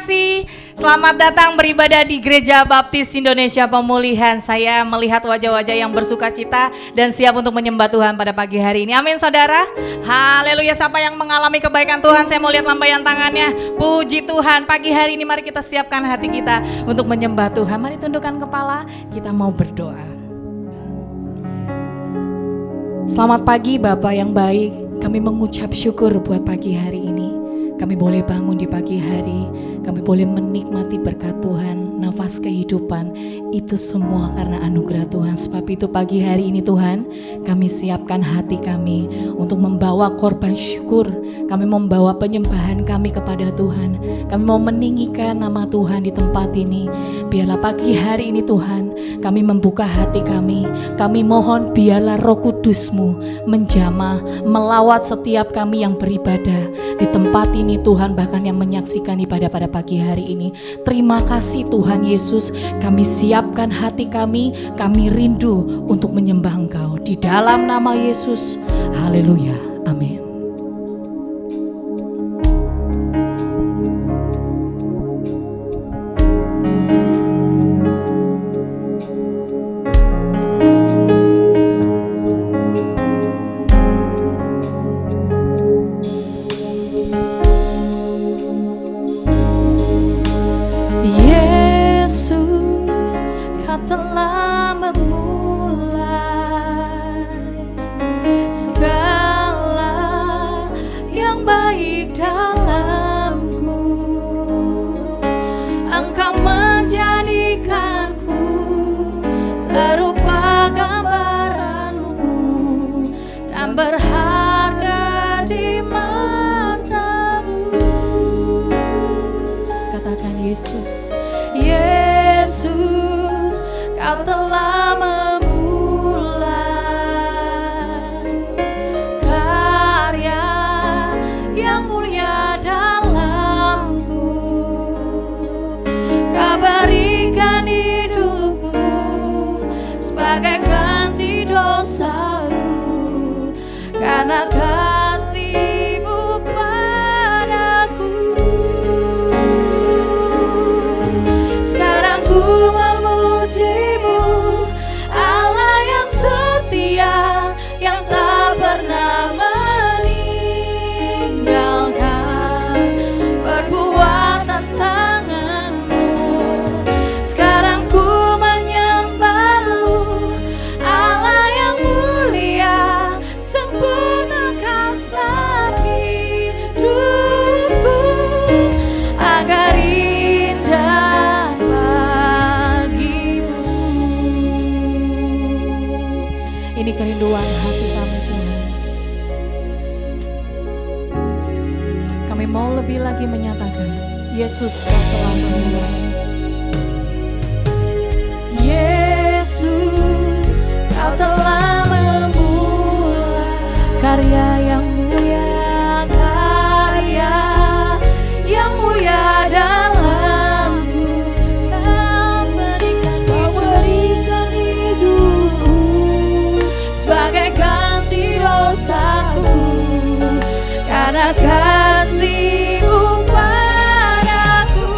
kasih. Selamat datang beribadah di Gereja Baptis Indonesia Pemulihan. Saya melihat wajah-wajah yang bersuka cita dan siap untuk menyembah Tuhan pada pagi hari ini. Amin saudara. Haleluya. Siapa yang mengalami kebaikan Tuhan, saya mau lihat lambaian tangannya. Puji Tuhan. Pagi hari ini mari kita siapkan hati kita untuk menyembah Tuhan. Mari tundukkan kepala, kita mau berdoa. Selamat pagi Bapak yang baik. Kami mengucap syukur buat pagi hari ini. Kami boleh bangun di pagi hari, kami boleh menikmati berkat Tuhan, nafas kehidupan, itu semua karena anugerah Tuhan. Sebab itu pagi hari ini Tuhan, kami siapkan hati kami untuk membawa korban syukur, kami membawa penyembahan kami kepada Tuhan. Kami mau meninggikan nama Tuhan di tempat ini. Biarlah pagi hari ini Tuhan, kami membuka hati kami mohon biarlah Roh Kudus-Mu menjamah, melawat setiap kami yang beribadah di tempat ini Tuhan, bahkan yang menyaksikan ibadah pada pagi hari ini. Terima kasih Tuhan Yesus, kami siapkan hati kami rindu untuk menyembah Engkau di dalam nama Yesus. Haleluya, amin. Karena kasih-Mu padaku, sekarang ku memuji-Mu, Allah yang setia, yang tak pernah meninggalkan perbuatan tangan-Mu. Sekarang ku menyembah-Mu, Allah yang mulia, sempurnakanlah hidupku agar indah bagi-Mu. Ini kerinduan hati kami Tuhan. Kami mau lebih lagi menyatakan, Yesus Kau telah memulai. Yesus, Kau telah memulai karya yang mulia, karya yang mulia dalamku. Kau berikan hidupmu sebagai ganti dosaku, karena kasih-Mu padaku.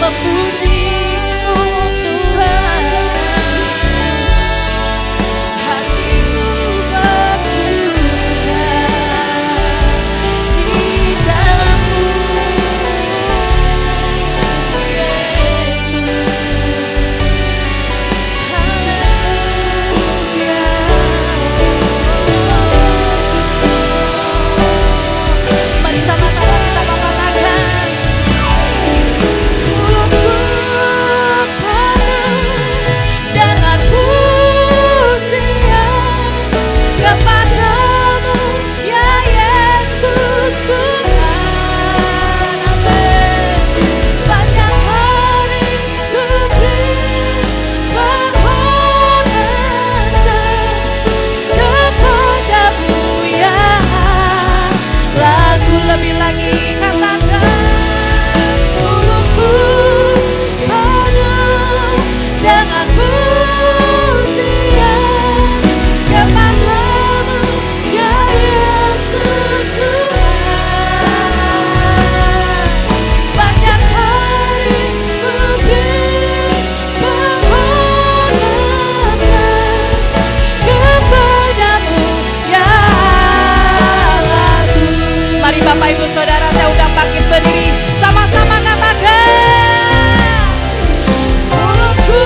memuji Tuhan. Hatiku bersuka di dalam-Mu, Yesus. Haleluya. Mari sama-sama kita mengatakan, mulutku penuh dengan pujian kepadamu, ya Yesus Tuhan. Amin. Sepanjang hari ku beri penghormatan kepadamu, ya. Lagu lebih lagi katakan, mulutku penuh dengan pujian kepadamu, ya Yesus Tuhan. Sepanjang hari ku beri penghormatan kepadamu, ya. Lagu. Mari Bapak Ibu Saudara, saya undang bangkit berdiri, sama-sama katakan, mulutku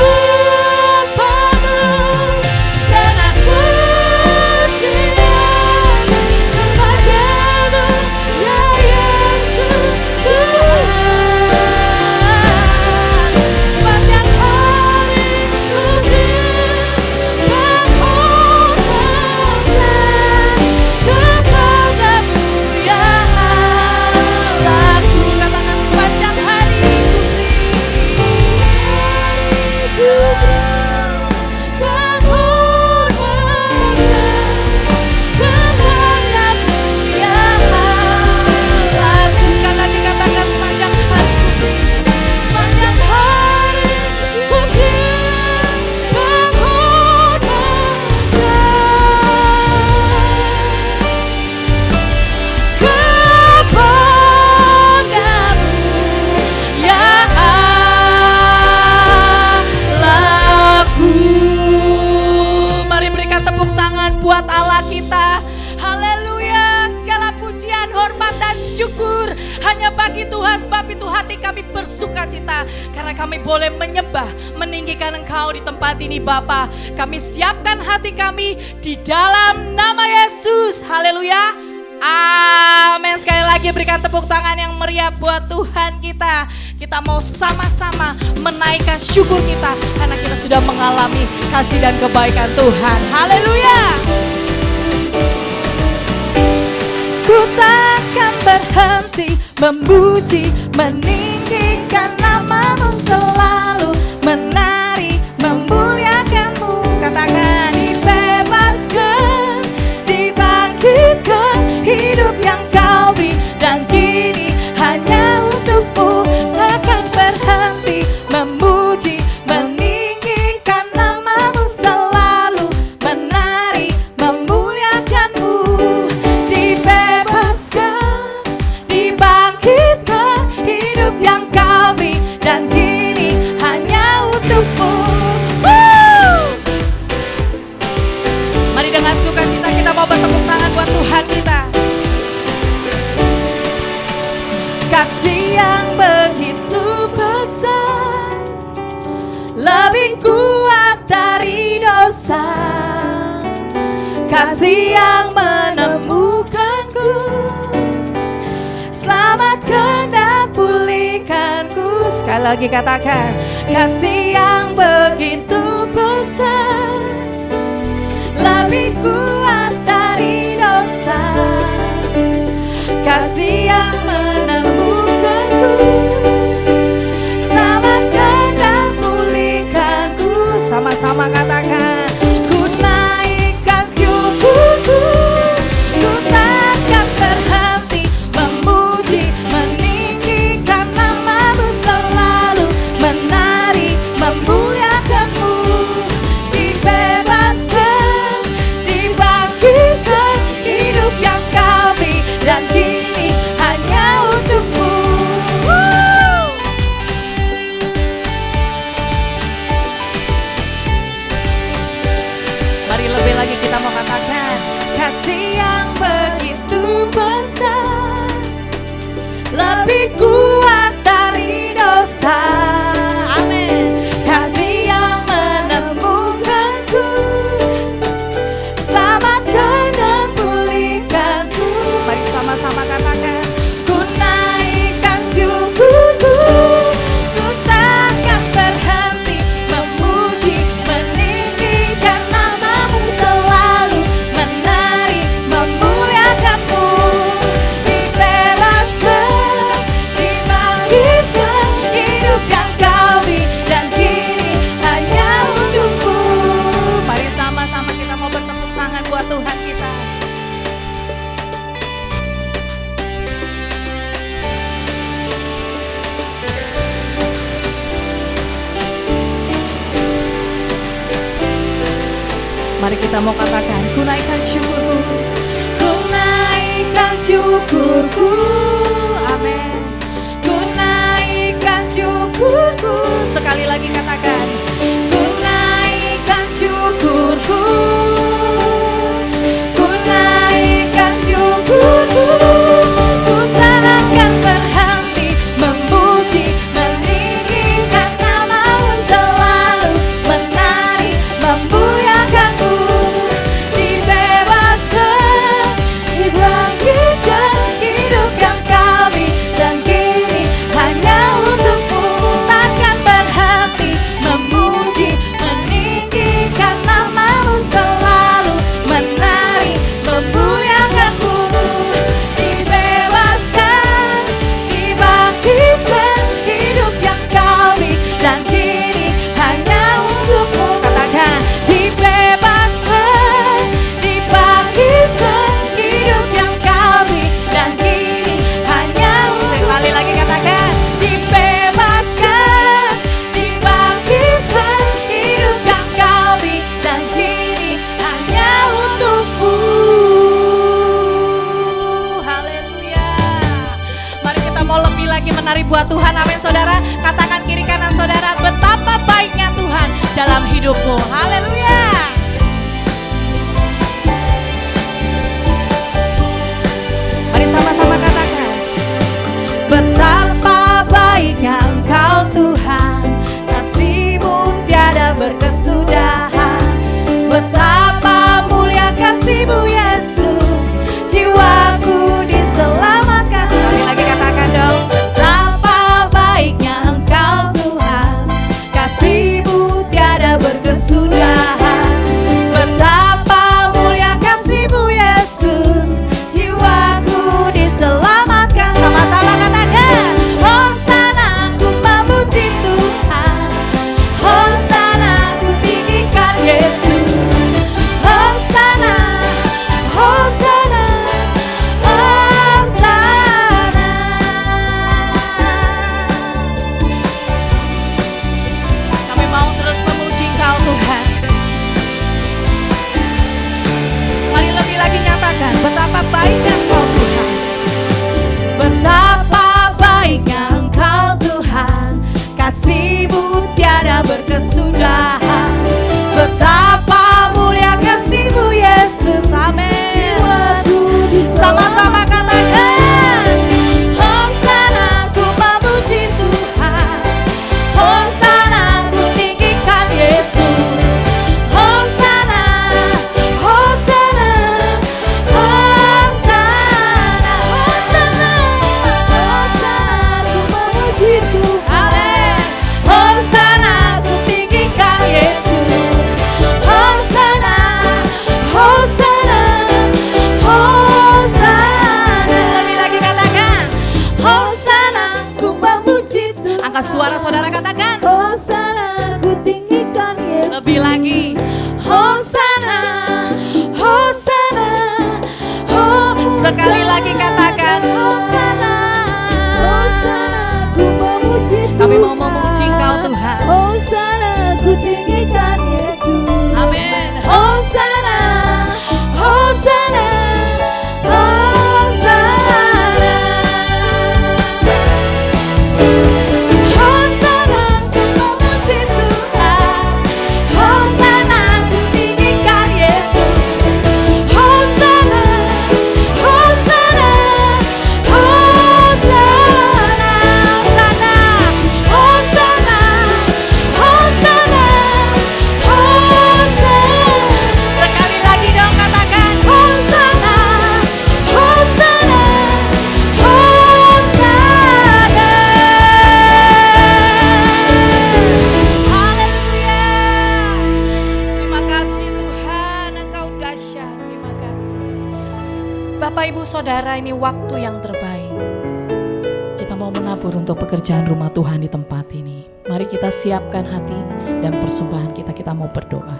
penuh dengan pujian kepadamu, ya Yesus Tuhan. Sepanjang hari ku beri penghormatan kepadamu, ya. Lagu katakan, sepanjang hari ku beri penghormatan kepadamu, ya. Lagu sekali lagi katakan, sepanjang hari ku beri penghormatan kepadamu, ya Allahku. Mari berikan tepuk tangan buat Allah kita. Haleluya. Segala pujian, hormat dan syukur hanya bagi Tuhan, sebab itu hati kami bersuka cita karena kami boleh menyembah, meninggikan Engkau di tempat ini Bapa. Kami siapkan hati kami di dalam nama Yesus. Haleluya. Amin. Sekali lagi berikan tepuk tangan yang meriah buat Tuhan kita. Kita mau sama-sama menaikkan syukur kita karena kita sudah mengalami kasih dan kebaikan Tuhan. Haleluya. Ku takkan berhenti memuji, meninggikan nama-Mu, selalu menari, memuliakan-Mu. Katakan, dibebaskan, dibangkitkan, hidup yang Kau beri dan kini hanya untuk-Mu. Takkan berhenti memuji, meninggikan nama-Mu, selalu menari, memuliakan-Mu. Dibebaskan, dibangkitkan, hidup yang Kau beri dan kini hanya untuk-Mu. Mari dengan sukacita kita mau bertepuk tangan buat Tuhan kita. Kasih yang begitu besar, lebih kuat dari dosa. Kasih yang menemukanku, selamatkan dan pulihkanku. Sekali lagi katakan, kasih yang begitu besar, lebih kuat dari dosa. Kasih yang menemukanku, selamatkan dan pulihkanku. Sama-sama katakan, ku naikkan syukurku, ku takkan berhenti memuji, meninggikan nama-Mu, selalu menari, memuliakan-Mu. Dibebaskan, dibangkitkan, hidup yang Kau beri dan kini hanya untuk-Mu. Mari kita mau katakan, ku naikkan syukurku. Ku naikkan syukurku, amin. Ku naikkan syukurku. Sekali lagi katakan, ku naikkan syukurku. Ku naikkan syukurku. Ku takkan berhenti memuji, meninggikan nama-Mu, selalu menari, memuliakan-Mu. Dibebaskan, dibangkitkan, hidup yang kami dan kini hanya untuk-Mu. Takkan berhenti memuji, meninggikan nama-Mu, selalu menari, memuliakan-Mu. Dibebaskan, dibangkitkan, hidup yang kami dan kini hanya untuk-Mu. Katakan, dibebaskan, dibangkitkan, hidup yang kami dan kini hanya untuk-Mu. Sekali lagi katakan, dibebaskan, dibangkitkan, hidup yang kami dan kini hanya untuk-Mu. Haleluya. Mari kita mau lebih lagi menari buat Tuhan, amin saudara. Katakan kiri kanan saudara, betapa baiknya Tuhan dalam hidupmu. Haleluya. Mari sama-sama katakan, betapa baiknya Engkau Tuhan, kasih-Mu tiada berkesudahan. Betapa mulia kasih-Mu Yesus, jiwaku diselamatkan. Sekali lagi katakan dong, betapa baiknya Engkau Tuhan, kasih-Mu tiada berkesudahan. Betapa mulia kasih-Mu Yesus, jiwaku diselamatkan. Sama-sama katakan, Hosana, ku memuji Tuhan. Hosana, ku tinggikan Yesus. Hosana, Hosana, Hosana. Kami mau terus memuji Engkau Tuhan. Mari lebih lagi nyatakan, betapa baiknya Engkau Tuhan. Betapa baiknya Engkau Tuhan, kasih-Mu tiada berkesudahan. Betapa mulia kasih-Mu Yesus, amin. Sama-sama katakan, Hosana, ku memuji Tuhan. Hosana, ku tinggikan Yesus. Hosana, Hosana, Hosana, Hosana, Hosana, ku memuji Tuhan. Amin. Hosana, ku tinggikan Yesus. Hosana, Hosana, Hosana. Lebih lagi katakan, Hosana, ku memuji Tuhan. Angkat suara saudara katakan, Hosana, ku tinggikan Yesus. Lebih lagi, Hosana, Hosana, sekali lagi katakan, Hosana, Hosana, ku memuji Tuhan. Kami mau memuji Engkau Tuhan. Hosana, ku tinggikan Yesus. Amin. Hosana, Hosana, Hosana. Hosana, ku memuji Tuhan. Hosana, ku tinggikan Yesus. Hosana, Hosana, Hosana, Hosana, Hosana, Hosana, Hosana. Sekali lagi dong katakan, Hosana, Hosana, Hosana. Haleluya. Terima kasih Tuhan, Engkau dahsyat. Terima kasih. Bapak Ibu Saudara, ini waktu yang terbaik. Kita mau menabur untuk pekerjaan rumah Tuhan di tempat ini. Mari kita siapkan hati dan persembahan kita. Kita mau berdoa.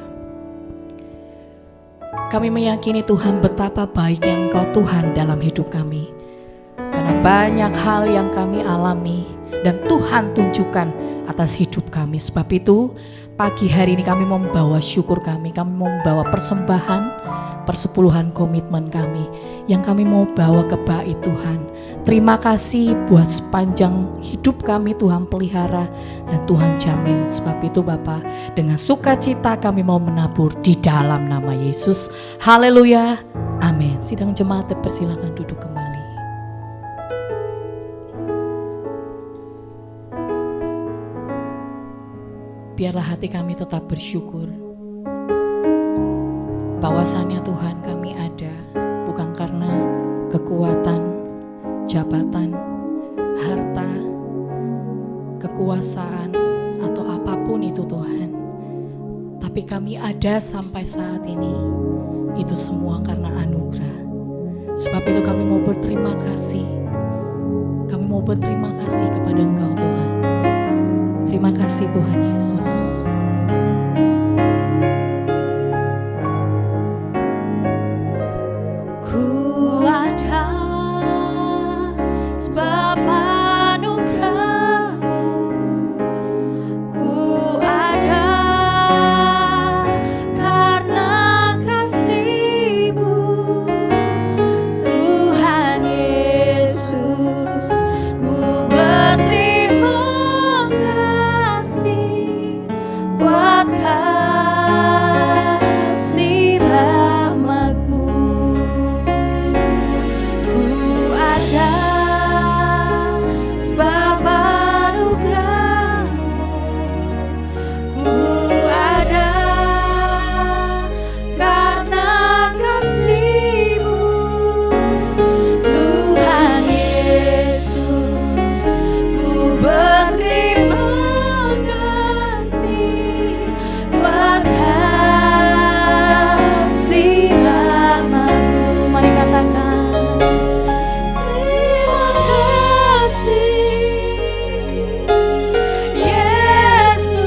Kami meyakini Tuhan betapa baiknya Engkau Tuhan dalam hidup kami. Karena banyak hal yang kami alami dan Tuhan tunjukkan atas hidup kami. Sebab itu pagi hari ini kami membawa syukur kami membawa persembahan, persepuluhan komitmen kami yang kami mau bawa ke bait Tuhan. Terima kasih buat sepanjang hidup kami Tuhan pelihara dan Tuhan jamin. Sebab itu Bapa, dengan sukacita kami mau menabur di dalam nama Yesus. Haleluya, amin. Sidang jemaat persilakan duduk kembali. Biarlah hati kami tetap bersyukur bahwasannya Tuhan kami ada bukan karena kekuatan, jabatan, harta, kekuasaan atau apapun itu Tuhan. Tapi kami ada sampai saat ini itu semua karena anugerah. Sebab itu kami mau berterima kasih. Kami mau berterima kasih kepada Engkau Tuhan. Terima kasih Tuhan Yesus. Ku ada sebab anugerah-Mu, ku ada karena kasih-Mu, Tuhan Yesus. Ku berterima kasih buat kasih rahmat-Mu. Ku ada sebab anugerah-Mu, ku ada karena kasih-Mu, Tuhan Yesus. Ku berterima kasih buat kasih rahmat-Mu. Mari katakan terima kasih Yesus,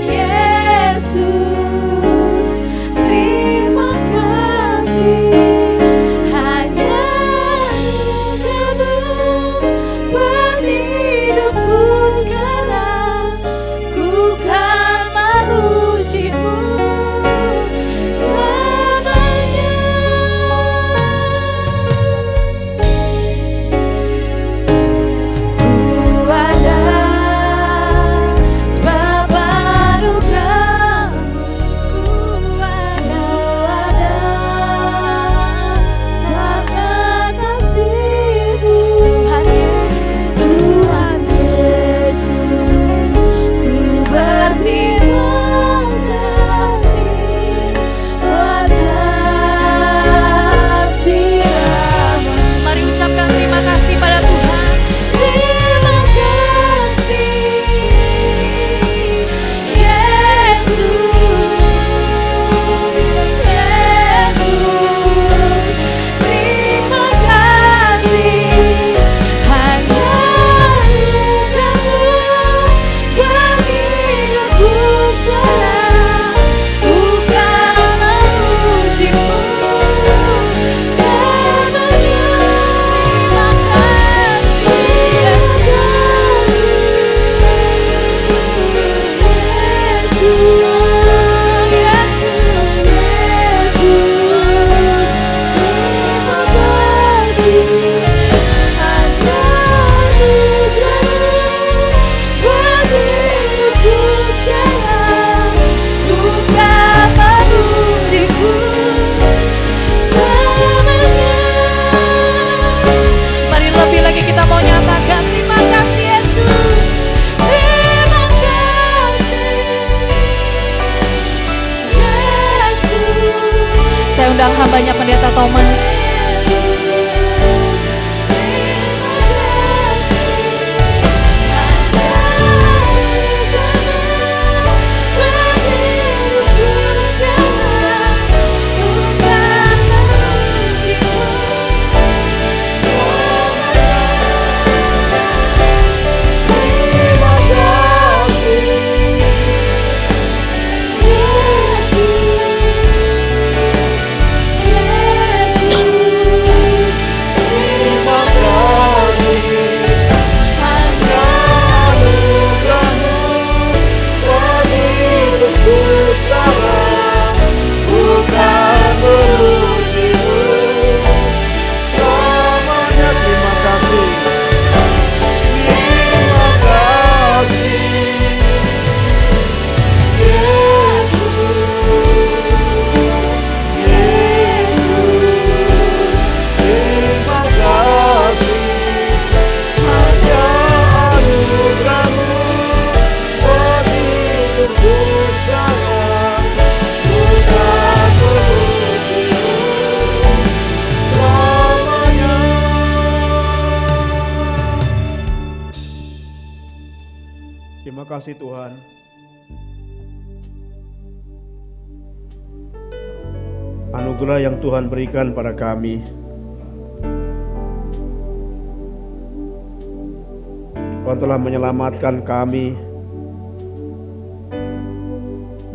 Yesus. Terima kasih hanya anugerah-Mu buat hidupku sekarang. Ku kan memuji-Mu selamanya. Ku ada sebab anugerah-Mu, ku ada karena kasih-Mu, Tuhan Yesus, Tuhan Yesus. Ku berterima kasih buat kasih rahmat. Mari ucapkan terima kasih pada Tuhan. Terima kasih Yesus, Yesus. Terima kasih hanya anugerah-Mu buat hidupku sekarang. Ku kan memuji-Mu selamanya. Terima kasih Mari lebih lagi kita mau nyatakan terima kasih Yesus. Terima kasih Yesus. Saya undang hambanya Pendeta Thomas. Yesus. Terima kasih Tuhan. Anugerah yang Tuhan berikan pada kami. Tuhan telah menyelamatkan kami,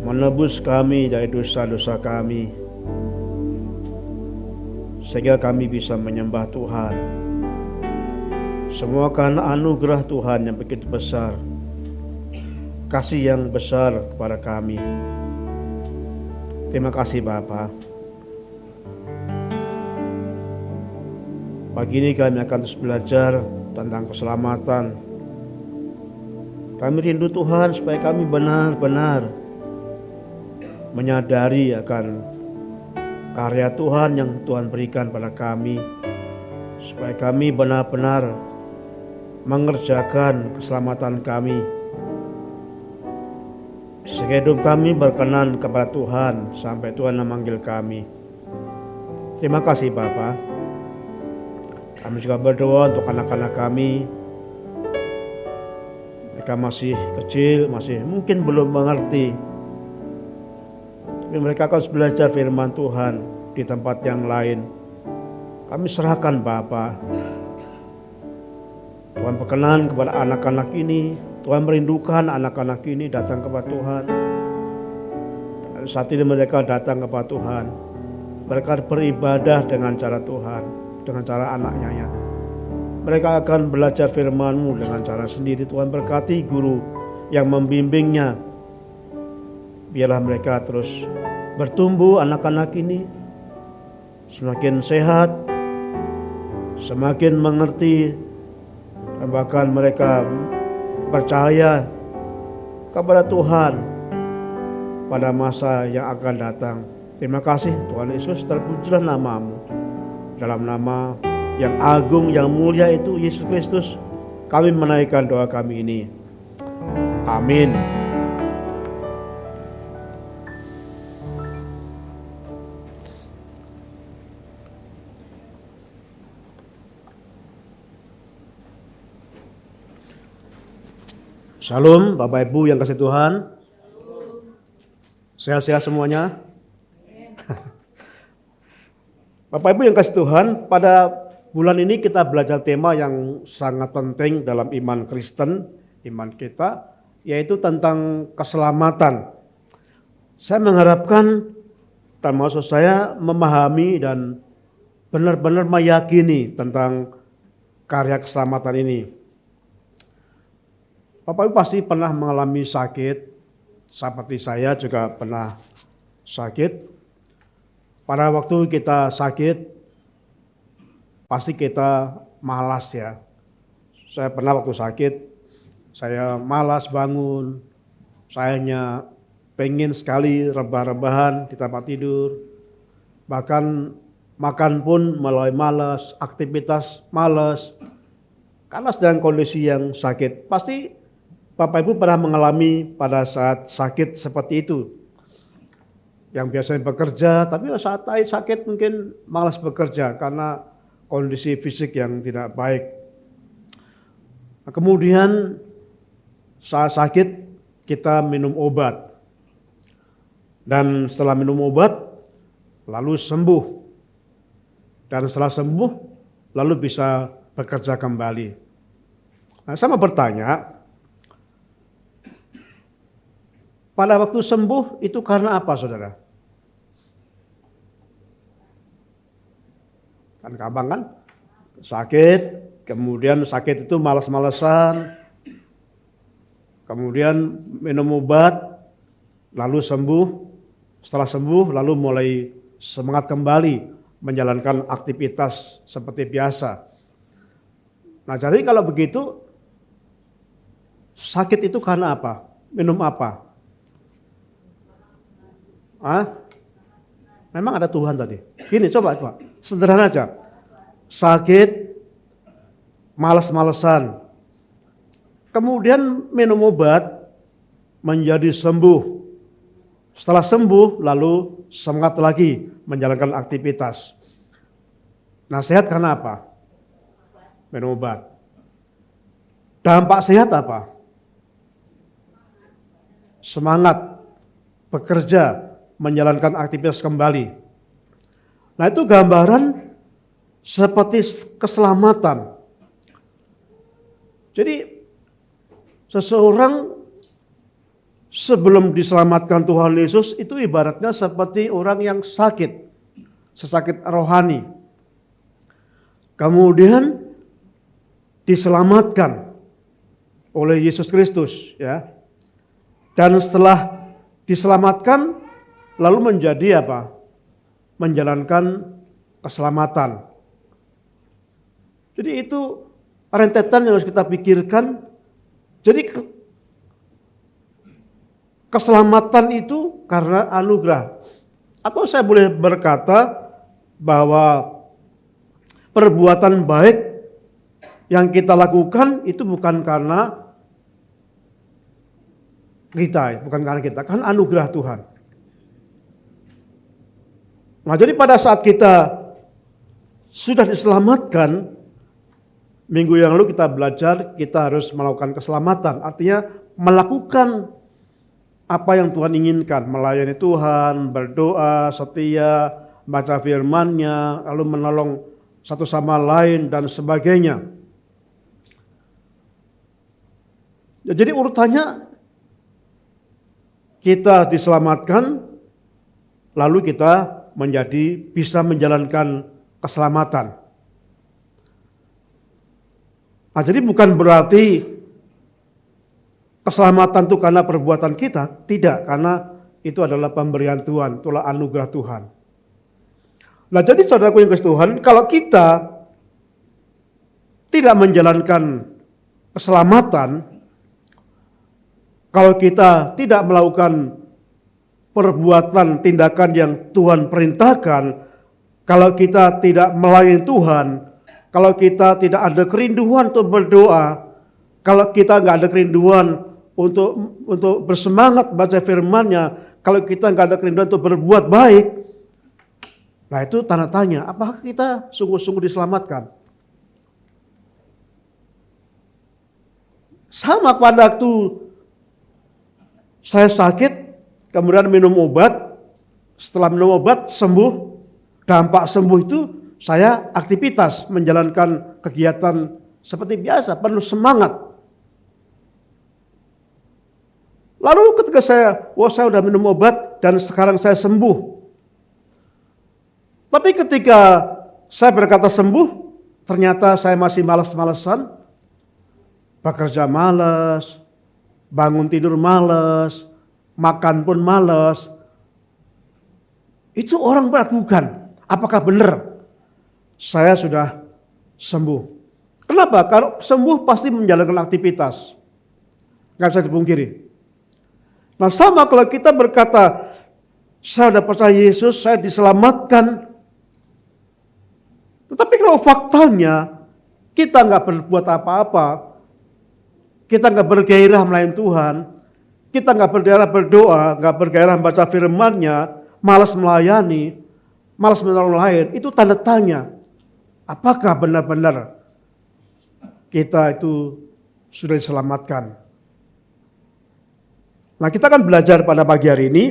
menebus kami dari dosa-dosa kami, sehingga kami bisa menyembah Tuhan. Semua karena anugerah Tuhan yang begitu besar, kasih yang besar kepada kami. Terima kasih Bapa. Pagi ini kami akan terus belajar tentang keselamatan. Kami rindu Tuhan supaya kami benar-benar menyadari akan karya Tuhan yang Tuhan berikan pada kami, supaya kami benar-benar mengerjakan keselamatan kami, sehingga hidup kami berkenan kepada Tuhan sampai Tuhan memanggil kami. Terima kasih Bapa. Kami juga berdoa untuk anak-anak kami. Mereka masih kecil, masih mungkin belum mengerti. Tapi mereka akan belajar firman Tuhan di tempat yang lain. Kami serahkan Bapa. Tuhan berkenan kepada anak-anak ini. Tuhan merindukan anak-anak ini datang kepada Tuhan. Dan saat ini mereka datang kepada Tuhan. Mereka beribadah dengan cara Tuhan, dengan cara anaknya. Mereka akan belajar firman-Mu dengan cara sendiri. Tuhan berkati guru yang membimbingnya. Biarlah mereka terus bertumbuh anak-anak ini semakin sehat, semakin mengerti, dan bahkan mereka percaya kepada Tuhan pada masa yang akan datang. Terima kasih Tuhan Yesus, terpujilah nama-Mu. Dalam nama yang agung, yang mulia itu Yesus Kristus, kami menaikkan doa kami ini. Amin. Shalom Bapak Ibu yang kasih Tuhan. Sehat-sehat semuanya. Bapak Ibu yang kasih Tuhan, pada bulan ini kita belajar tema yang sangat penting dalam iman Kristen, iman kita, yaitu tentang keselamatan. Saya mengharapkan termasuk saya memahami dan benar-benar meyakini tentang karya keselamatan ini. Bapak Ibu pasti pernah mengalami sakit, seperti saya juga pernah sakit. Pada waktu kita sakit, pasti kita malas ya. Saya pernah waktu sakit, saya malas bangun, sayanya pengen sekali rebah-rebahan di tempat tidur. Bahkan makan pun mulai malas, aktivitas malas. Karena sedang kondisi yang sakit. Pasti Bapak Ibu pernah mengalami pada saat sakit seperti itu. Yang biasanya bekerja, tapi saat sakit mungkin malas bekerja karena kondisi fisik yang tidak baik. Nah, kemudian saat sakit kita minum obat. Dan setelah minum obat lalu sembuh. Dan setelah sembuh lalu bisa bekerja kembali. Nah, saya mau bertanya, pada waktu sembuh itu karena apa saudara? Kan gampang kan? Sakit, kemudian sakit itu malas-malasan, kemudian minum obat, lalu sembuh, setelah sembuh lalu mulai semangat kembali menjalankan aktivitas seperti biasa. Nah jadi kalau begitu, sakit itu karena apa? Minum apa? Memang ada Tuhan tadi. Gini coba. Sederhana aja. Sakit, malas-malesan. Kemudian minum obat menjadi sembuh. Setelah sembuh lalu semangat lagi menjalankan aktivitas. Nah sehat karena apa? Minum obat. Dampak sehat apa? semangat bekerja, menjalankan aktivitas kembali. Nah, itu gambaran seperti keselamatan. Jadi seseorang sebelum diselamatkan Tuhan Yesus itu ibaratnya seperti orang yang sakit, sesakit rohani. Kemudian diselamatkan oleh Yesus Kristus, ya. Dan setelah diselamatkan lalu menjadi apa? Menjalankan keselamatan. Jadi itu rentetan yang harus kita pikirkan. Jadi keselamatan itu karena anugerah. Atau saya boleh berkata bahwa perbuatan baik yang kita lakukan itu bukan karena kita, kan anugerah Tuhan. Nah, jadi pada saat kita sudah diselamatkan, minggu yang lalu kita belajar kita harus melakukan keselamatan, artinya melakukan apa yang Tuhan inginkan, melayani Tuhan, berdoa, setia, baca firman-Nya, lalu menolong satu sama lain dan sebagainya. Jadi urutannya kita diselamatkan, lalu kita bisa menjalankan keselamatan. Nah, jadi bukan berarti keselamatan itu karena perbuatan kita, tidak, karena itu adalah pemberian Tuhan, itulah anugerah Tuhan. Nah, jadi saudaraku yang kasih Tuhan, kalau kita tidak menjalankan keselamatan, kalau kita tidak melakukan perbuatan, tindakan yang Tuhan perintahkan, kalau kita tidak melayani Tuhan, kalau kita tidak ada kerinduan untuk berdoa, kalau kita nggak ada kerinduan untuk bersemangat baca firman-Nya, kalau kita nggak ada kerinduan untuk berbuat baik, nah itu tanda tanya, apakah kita sungguh-sungguh diselamatkan? Sama pada waktu saya sakit, kemudian minum obat, setelah minum obat sembuh, dampak sembuh itu saya aktivitas menjalankan kegiatan seperti biasa, penuh semangat. Lalu ketika saya udah minum obat dan sekarang saya sembuh. Tapi ketika saya berkata sembuh, ternyata saya masih malas-malesan, bekerja malas, bangun tidur malas, makan pun malas. Itu orang meragukan, apakah benar saya sudah sembuh? Kenapa? Kalau sembuh pasti menjalankan aktivitas, nggak bisa dipungkiri. Nah, sama kalau kita berkata, saya sudah percaya Yesus, saya diselamatkan. Tetapi kalau faktanya kita nggak berbuat apa-apa, kita nggak bergairah melayani Tuhan, kita nggak bergairah berdoa, nggak bergairah membaca firman-Nya, malas melayani, malas menolong lain, itu tanda tanya. Apakah benar-benar kita itu sudah diselamatkan? Nah, kita akan belajar pada pagi hari ini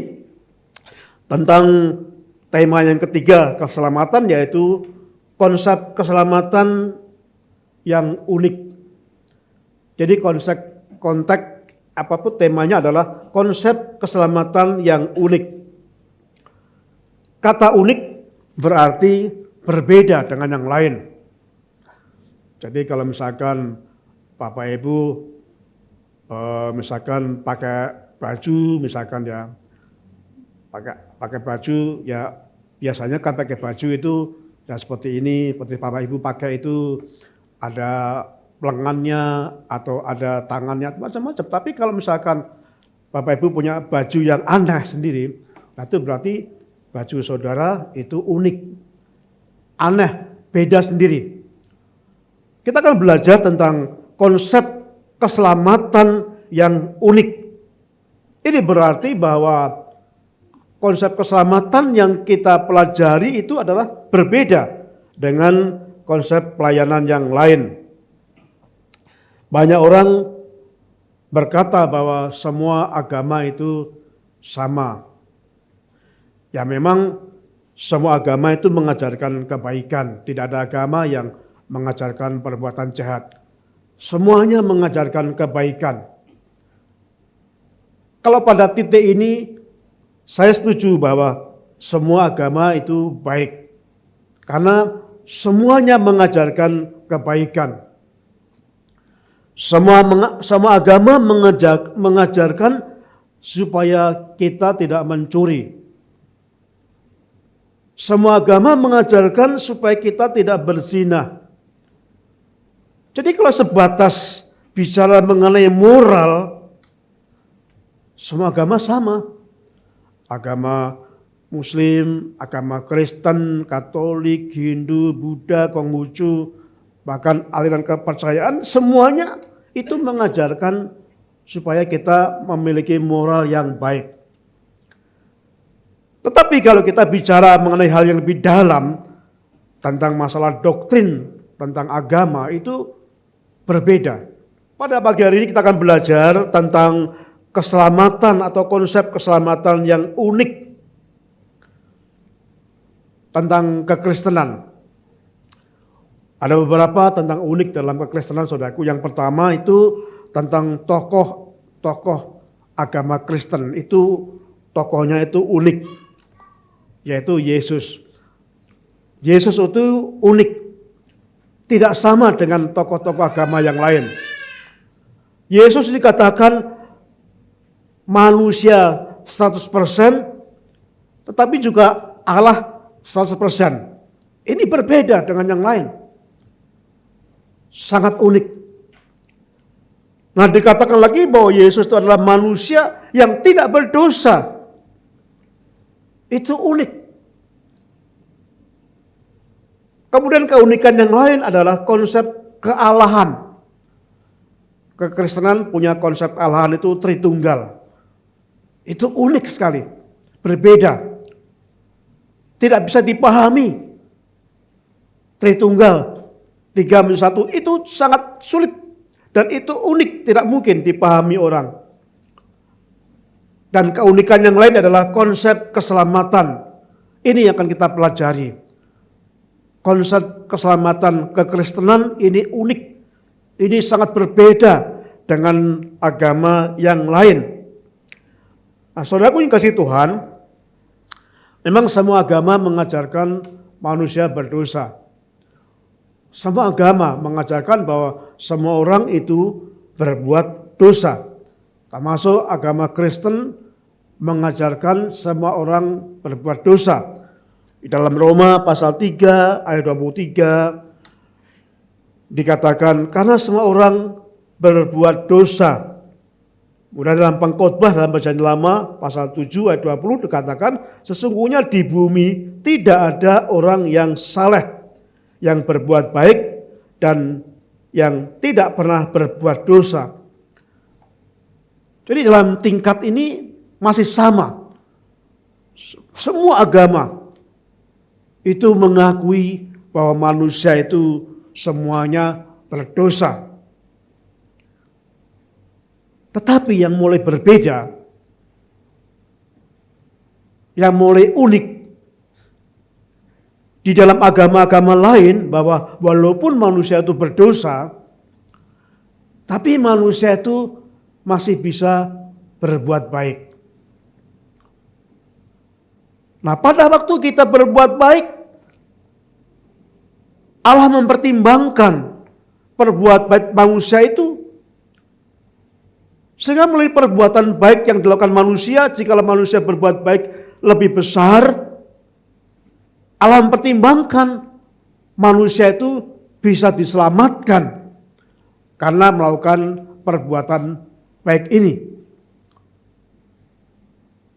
tentang tema yang ketiga, keselamatan, yaitu konsep keselamatan yang unik. Jadi konteks apapun temanya adalah konsep keselamatan yang unik. Kata unik berarti berbeda dengan yang lain. Jadi kalau misalkan Bapak Ibu misalkan pakai baju, misalkan ya pakai baju ya biasanya kan pakai baju itu ya seperti ini, seperti Bapak Ibu pakai itu ada lengannya atau ada tangannya macam-macam. Tapi kalau misalkan Bapak Ibu punya baju yang aneh sendiri, nah itu berarti baju saudara itu unik, aneh, beda sendiri. Kita akan belajar tentang konsep keselamatan yang unik. Ini berarti bahwa konsep keselamatan yang kita pelajari itu adalah berbeda dengan konsep pelayanan yang lain. Banyak orang berkata bahwa semua agama itu sama. Ya memang semua agama itu mengajarkan kebaikan. Tidak ada agama yang mengajarkan perbuatan jahat. Semuanya mengajarkan kebaikan. Kalau pada titik ini saya setuju bahwa semua agama itu baik. Karena semuanya mengajarkan kebaikan. Semua agama mengajarkan supaya kita tidak mencuri. Semua agama mengajarkan supaya kita tidak berzina. Jadi kalau sebatas bicara mengenai moral, semua agama sama. Agama Muslim, agama Kristen, Katolik, Hindu, Buddha, Konghucu, bahkan aliran kepercayaan, semuanya itu mengajarkan supaya kita memiliki moral yang baik. Tetapi kalau kita bicara mengenai hal yang lebih dalam tentang masalah doktrin, tentang agama, itu berbeda. Pada pagi hari ini kita akan belajar tentang keselamatan atau konsep keselamatan yang unik tentang kekristenan. Ada beberapa tentang unik dalam kekristenan, saudaraku. Yang pertama itu tentang tokoh agama Kristen. Itu tokohnya itu unik, yaitu Yesus. Yesus itu unik, tidak sama dengan tokoh-tokoh agama yang lain. Yesus dikatakan manusia 100%, tetapi juga Allah 100%. Ini berbeda dengan yang lain. Sangat unik. Nah, dikatakan lagi bahwa Yesus itu adalah manusia yang tidak berdosa. Itu unik. Kemudian keunikan yang lain adalah konsep kealahan. Kekristenan punya konsep kealahan itu Tritunggal. Itu unik sekali, berbeda. Tidak bisa dipahami. Tritunggal, 3-1 itu sangat sulit. Dan itu unik, tidak mungkin dipahami orang. Dan keunikan yang lain adalah konsep keselamatan. Ini yang akan kita pelajari. Konsep keselamatan kekristenan ini unik. Ini sangat berbeda dengan agama yang lain. Nah, saudaraku yang kasih Tuhan, memang semua agama mengajarkan manusia berdosa. Semua agama mengajarkan bahwa semua orang itu berbuat dosa. Termasuk agama Kristen mengajarkan semua orang berbuat dosa. Di dalam Roma pasal 3 ayat 23 dikatakan karena semua orang berbuat dosa. Kemudian dalam Pengkhotbah dalam Perjanjian Lama pasal 7 ayat 20 dikatakan sesungguhnya di bumi tidak ada orang yang saleh, yang berbuat baik dan yang tidak pernah berbuat dosa. Jadi dalam tingkat ini masih sama. Semua agama itu mengakui bahwa manusia itu semuanya berdosa. Tetapi yang mulai berbeda, yang mulai unik di dalam agama-agama lain bahwa walaupun manusia itu berdosa, tapi manusia itu masih bisa berbuat baik. Nah, pada waktu kita berbuat baik, Allah mempertimbangkan perbuatan baik manusia itu. Sehingga melalui perbuatan baik yang dilakukan manusia, jika manusia berbuat baik lebih besar, Allah mempertimbangkan manusia itu bisa diselamatkan karena melakukan perbuatan baik ini.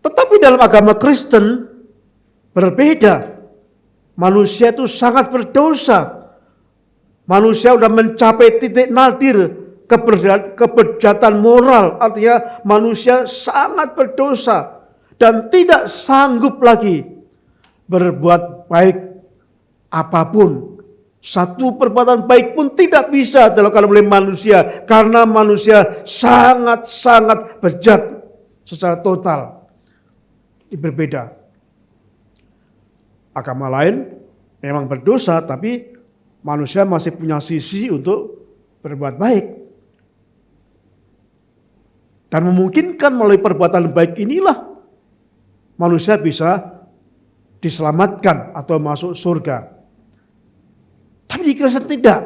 Tetapi dalam agama Kristen berbeda. Manusia itu sangat berdosa. Manusia sudah mencapai titik nadir kebejatan moral, artinya manusia sangat berdosa dan tidak sanggup lagi berbuat baik apapun Satu perbuatan baik pun tidak bisa dilakukan oleh manusia karena manusia sangat-sangat bejat secara total. Ini berbeda. Agama lain memang berdosa tapi manusia masih punya sisi untuk berbuat baik. Dan memungkinkan melalui perbuatan baik inilah manusia bisa diselamatkan atau masuk surga. Tapi di Kristen tidak.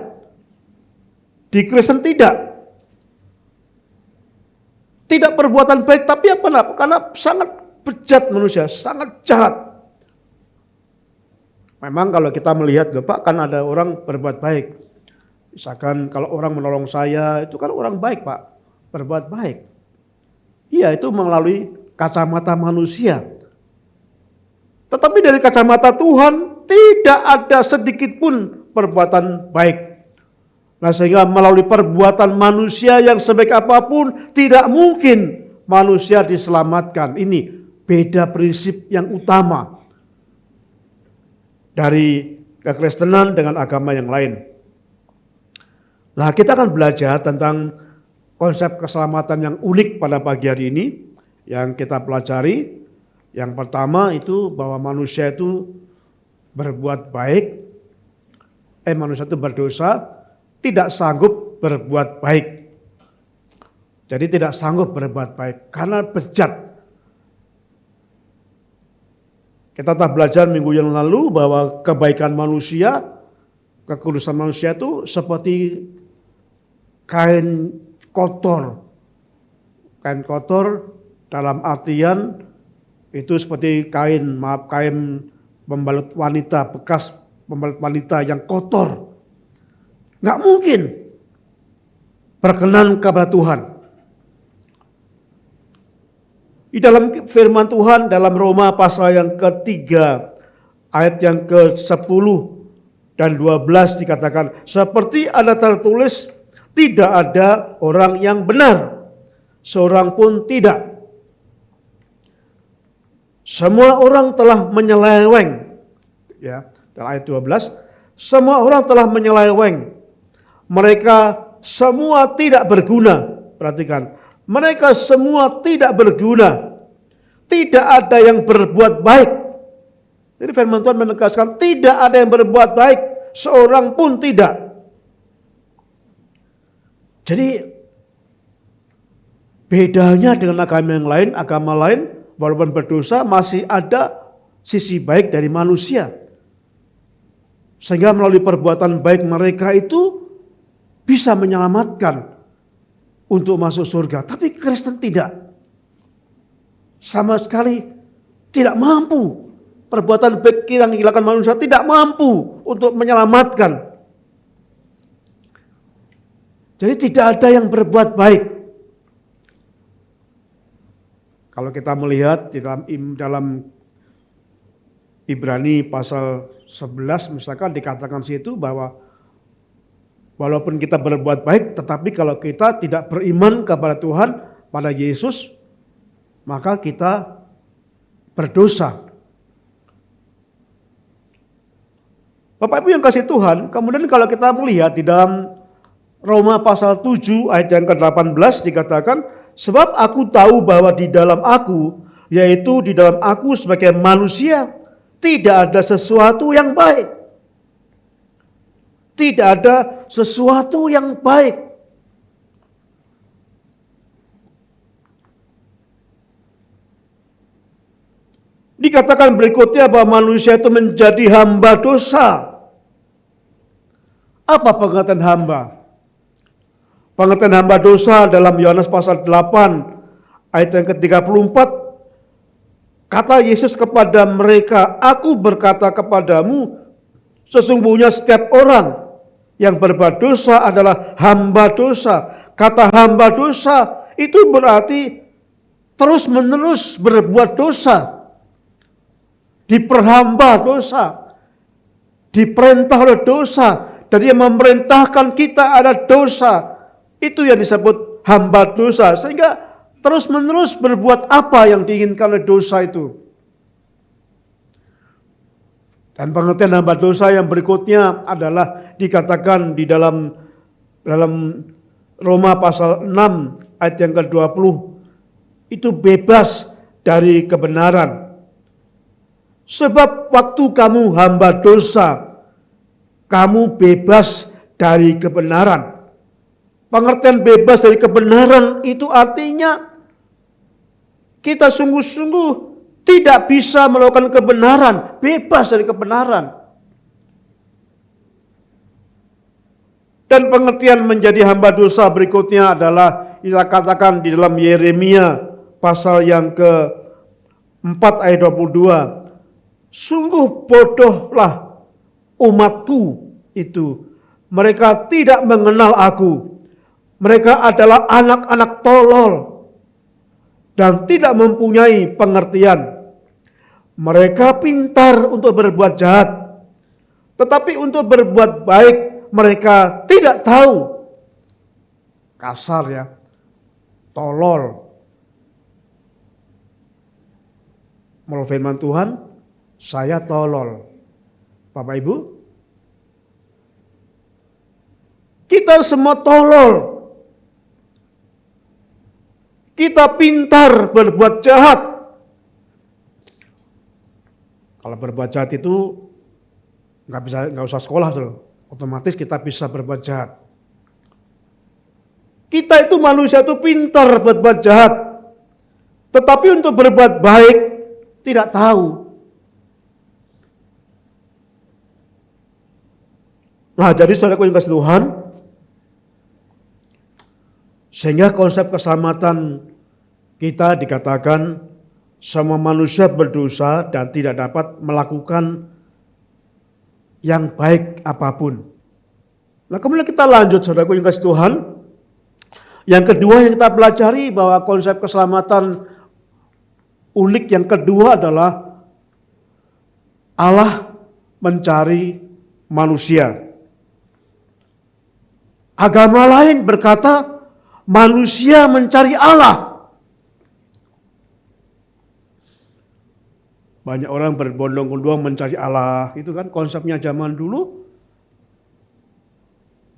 Di Kristen tidak. Tidak perbuatan baik, tapi apa? Karena sangat bejat manusia, sangat jahat. Memang kalau kita melihat, Pak, kan ada orang berbuat baik. Misalkan kalau orang menolong saya, itu kan orang baik, Pak. Berbuat baik. Iya, itu melalui kacamata manusia. Tetapi dari kacamata Tuhan, tidak ada sedikit pun perbuatan baik. Nah, sehingga melalui perbuatan manusia yang sebaik apapun, tidak mungkin manusia diselamatkan. Ini beda prinsip yang utama dari kekristenan dengan agama yang lain. Nah, kita akan belajar tentang konsep keselamatan yang unik pada pagi hari ini yang kita pelajari. Yang pertama itu bahwa manusia itu berbuat baik, manusia itu berdosa, tidak sanggup berbuat baik. Jadi tidak sanggup berbuat baik karena bejat. Kita telah belajar minggu yang lalu bahwa kebaikan manusia, kekudusan manusia itu seperti kain kotor. Kain kotor dalam artian itu seperti kain pembalut wanita, bekas pembalut wanita yang kotor. Nggak mungkin berkenan kepada Tuhan. Di dalam firman Tuhan dalam Roma pasal yang ketiga ayat yang ke-10 dan 12 dikatakan, seperti ada tertulis, tidak ada orang yang benar, seorang pun tidak. Semua orang telah menyeleweng. Ya, dalam ayat 12, semua orang telah menyeleweng. Mereka semua tidak berguna. Perhatikan, mereka semua tidak berguna. Tidak ada yang berbuat baik. Jadi firman Tuhan menegaskan tidak ada yang berbuat baik, seorang pun tidak. Jadi bedanya dengan agama lain, walaupun berdosa masih ada sisi baik dari manusia. Sehingga melalui perbuatan baik mereka itu bisa menyelamatkan untuk masuk surga. Tapi Kristen tidak. Sama sekali tidak mampu. Perbuatan baik yang dilakukan manusia tidak mampu untuk menyelamatkan. Jadi tidak ada yang berbuat baik. Kalau kita melihat di dalam Ibrani pasal 11 misalkan dikatakan situ bahwa walaupun kita berbuat baik, tetapi kalau kita tidak beriman kepada Tuhan, pada Yesus, maka kita berdosa. Bapak Ibu yang kasih Tuhan, kemudian kalau kita melihat di dalam Roma pasal 7 ayat yang ke-18 dikatakan, sebab aku tahu bahwa di dalam aku, yaitu di dalam aku sebagai manusia, tidak ada sesuatu yang baik. Tidak ada sesuatu yang baik. Dikatakan berikutnya bahwa manusia itu menjadi hamba dosa. Apa pengertian hamba? Pengertian hamba dosa dalam Yohanes pasal 8 ayat yang ke-34, kata Yesus kepada mereka, aku berkata kepadamu, sesungguhnya setiap orang yang berbuat dosa adalah hamba dosa. Kata hamba dosa itu berarti terus-menerus berbuat dosa. Diperhamba dosa. Diperintah oleh dosa. Dan dia memerintahkan kita ada dosa. Itu yang disebut hamba dosa. Sehingga terus-menerus berbuat apa yang diinginkan oleh dosa itu. Dan pengertian hamba dosa yang berikutnya adalah dikatakan di dalam Roma pasal 6 ayat yang ke-20, itu bebas dari kebenaran. Sebab waktu kamu hamba dosa, kamu bebas dari kebenaran. Pengertian bebas dari kebenaran itu artinya kita sungguh-sungguh tidak bisa melakukan kebenaran, bebas dari kebenaran. Dan pengertian menjadi hamba dosa berikutnya adalah kita katakan di dalam Yeremia pasal yang ke-4 ayat 22. Sungguh bodohlah umatku itu. Mereka tidak mengenal aku. Mereka adalah anak-anak tolol dan tidak mempunyai pengertian. Mereka pintar untuk berbuat jahat, tetapi untuk berbuat baik mereka tidak tahu. Kasar ya, tolol. Menurut firman Tuhan, saya tolol. Bapak Ibu, kita semua tolol. Kita pintar berbuat jahat. Kalau berbuat jahat itu nggak usah sekolah tuh, otomatis kita bisa berbuat jahat. Kita itu manusia itu pintar berbuat jahat, tetapi untuk berbuat baik tidak tahu. Nah, jadi saudaraku yang kasih Tuhan, sehingga konsep keselamatan kita dikatakan semua manusia berdosa dan tidak dapat melakukan yang baik apapun. Nah, kemudian kita lanjut saudaraku yang kasih Tuhan. Yang kedua yang kita pelajari bahwa konsep keselamatan unik yang kedua adalah Allah mencari manusia. Agama lain berkata manusia mencari Allah. Banyak orang berbondong-bondong mencari Allah. Itu kan konsepnya zaman dulu.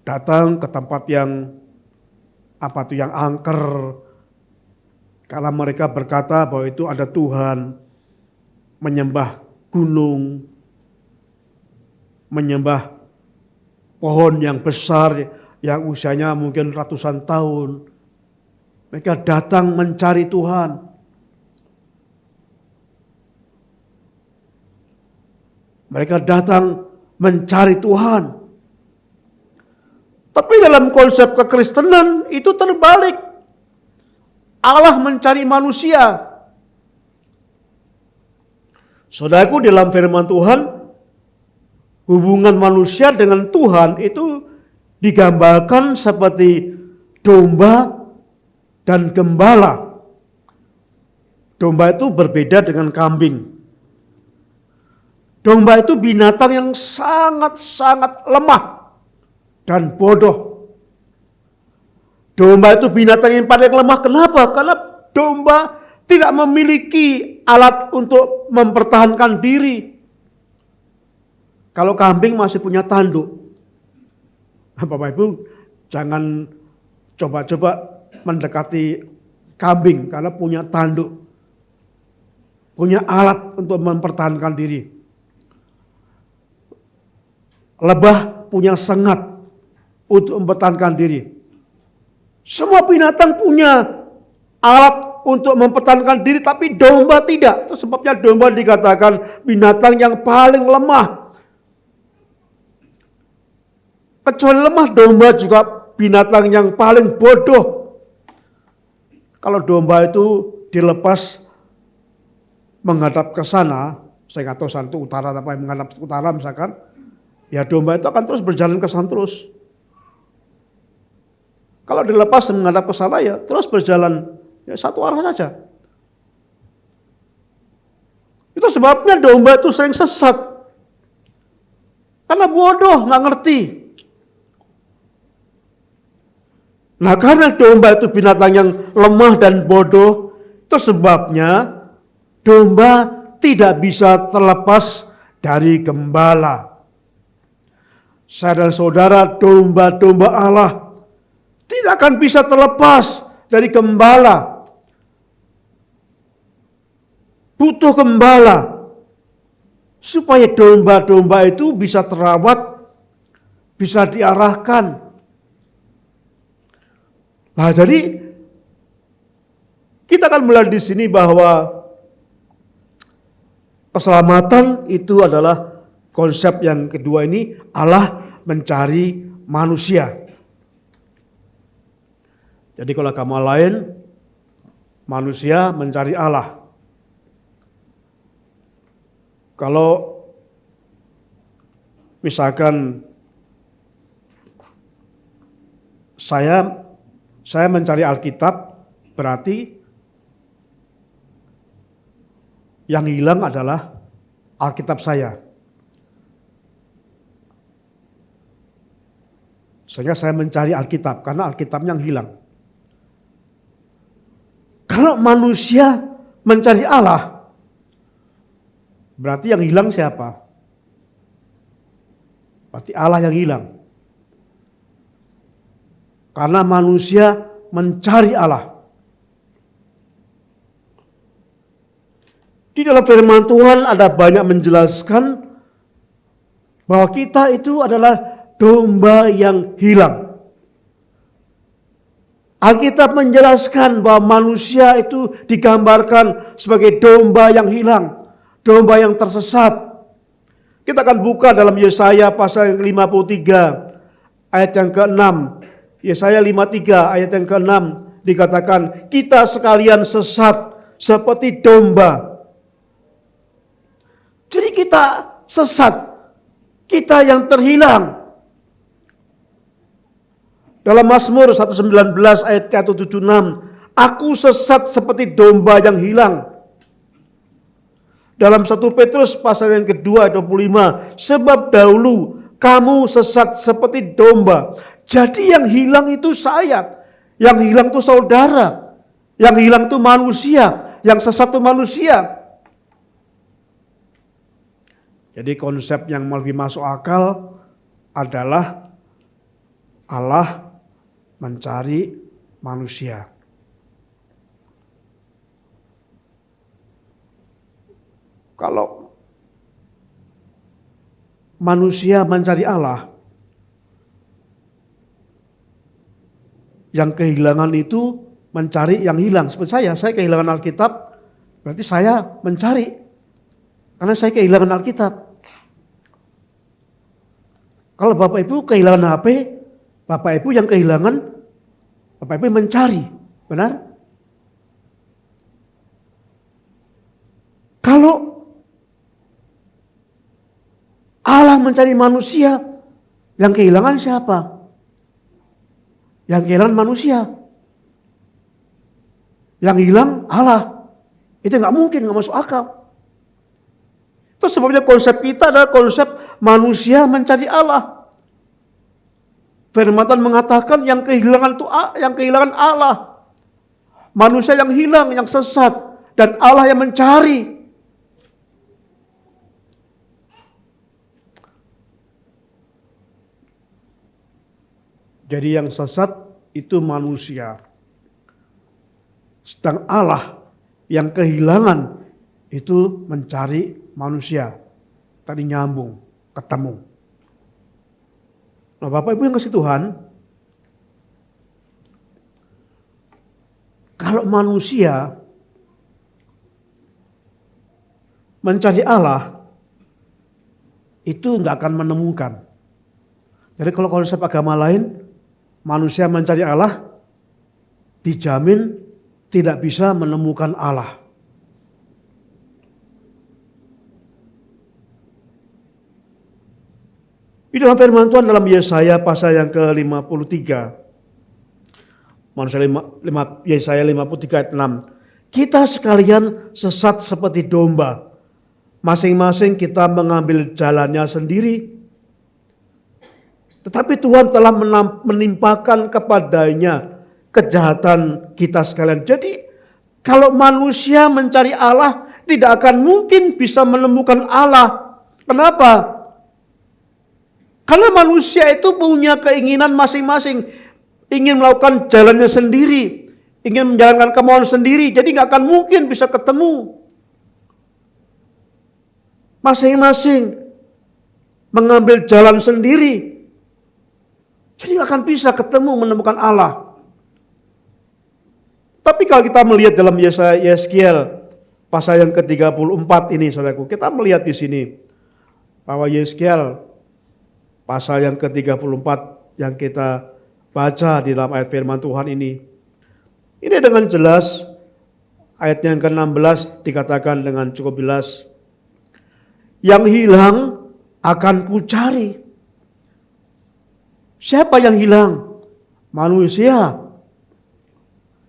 Datang ke tempat yang yang angker. Karena mereka berkata bahwa itu ada Tuhan. Menyembah gunung. Menyembah pohon yang besar yang usianya mungkin ratusan tahun. Mereka datang mencari Tuhan. Mereka datang mencari Tuhan. Tapi dalam konsep kekristenan itu terbalik. Allah mencari manusia. Saudaraku, dalam firman Tuhan, hubungan manusia dengan Tuhan itu digambarkan seperti domba dan gembala. Domba itu berbeda dengan kambing. Domba itu binatang yang sangat-sangat lemah dan bodoh. Domba itu binatang yang paling lemah. Kenapa? Karena domba tidak memiliki alat untuk mempertahankan diri. Kalau kambing masih punya tanduk. Bapak Ibu, jangan coba-coba mendekati kambing karena punya tanduk. Punya alat untuk mempertahankan diri. Lebah punya sengat untuk mempertahankan diri. Semua binatang punya alat untuk mempertahankan diri, tapi domba tidak. Itu sebabnya domba dikatakan binatang yang paling lemah. Kecuali lemah, domba juga binatang yang paling bodoh. Kalau domba itu dilepas menghadap ke sana, saya nggak tahu sana itu utara apa yang menghadap utara misalkan, ya domba itu akan terus berjalan ke sana terus. Kalau dilepas menghadap ke sana ya terus berjalan ya satu arah saja. Itu sebabnya domba itu sering sesat. Karena bodoh, nggak ngerti. Nah, karena domba itu binatang yang lemah dan bodoh, itu sebabnya domba tidak bisa terlepas dari gembala. Saya dan saudara, domba-domba Allah tidak akan bisa terlepas dari gembala. Butuh gembala supaya domba-domba itu bisa terawat, bisa diarahkan. Nah, jadi kita akan melihat di sini bahwa keselamatan itu adalah konsep yang kedua ini, Allah mencari manusia. Jadi kalau agama lain, manusia mencari Allah. Kalau misalkan saya mencari Alkitab, berarti yang hilang adalah Alkitab saya. Sehingga saya mencari Alkitab, karena Alkitabnya yang hilang. Kalau manusia mencari Allah, berarti yang hilang siapa? Berarti Allah yang hilang. Karena manusia mencari Allah. Di dalam firman Tuhan ada banyak menjelaskan bahwa kita itu adalah domba yang hilang. Alkitab menjelaskan bahwa manusia itu digambarkan sebagai domba yang hilang, domba yang tersesat. Kita akan buka dalam Yesaya pasal 53 ayat yang ke-6. Yesaya 53 ayat yang ke-6 dikatakan, kita sekalian sesat seperti domba. Jadi kita sesat, kita yang terhilang. Dalam Mazmur 119 ayat 176, aku sesat seperti domba yang hilang. Dalam 1 Petrus pasal yang kedua ayat 25, sebab dahulu kamu sesat seperti domba. Jadi yang hilang itu saya, yang hilang itu saudara, yang hilang itu manusia, yang sesat itu manusia. Jadi konsep yang lebih masuk akal adalah Allah mencari manusia. Kalau manusia mencari Allah, yang kehilangan itu mencari yang hilang. Seperti saya kehilangan Alkitab, berarti saya mencari. Karena saya kehilangan Alkitab. Kalau Bapak Ibu kehilangan HP, Bapak Ibu yang kehilangan, Bapak Ibu mencari. Benar? Kalau Allah mencari manusia, yang kehilangan siapa? Yang kehilangan manusia. Yang hilang Allah. Itu nggak mungkin, nggak masuk akal. Itu sebabnya konsep kita adalah konsep manusia mencari Allah. Firman Tuhan mengatakan yang kehilangan Allah. Manusia yang hilang, yang sesat, dan Allah yang mencari. Jadi yang sesat itu manusia. Sedang Allah yang kehilangan itu mencari manusia. Tadi nyambung, ketemu. Nah Bapak Ibu yang kasih Tuhan, kalau manusia mencari Allah, itu nggak akan menemukan. Jadi kalau konsep agama lain, manusia mencari Allah, dijamin tidak bisa menemukan Allah. Di dalam firman Tuhan dalam Yesaya pasal yang ke-53. Yesaya 53 ayat 6. Kita sekalian sesat seperti domba. Masing-masing kita mengambil jalannya sendiri. Tetapi Tuhan telah menimpakan kepadanya kejahatan kita sekalian. Jadi kalau manusia mencari Allah, tidak akan mungkin bisa menemukan Allah. Kenapa? Karena manusia itu punya keinginan masing-masing. Ingin melakukan jalannya sendiri. Ingin menjalankan kemauan sendiri. Jadi gak akan mungkin bisa ketemu. Masing-masing mengambil jalan sendiri. Jadi gak akan bisa ketemu menemukan Allah. Tapi kalau kita melihat dalam Yeskiel pasal yang ke-34 ini, saudaraku, kita melihat di sini bahwa Yeskiel pasal yang ke-34 yang kita baca di dalam ayat firman Tuhan ini dengan jelas ayat yang ke-16 dikatakan dengan cukup jelas, yang hilang akan kucari. Siapa yang hilang? Manusia.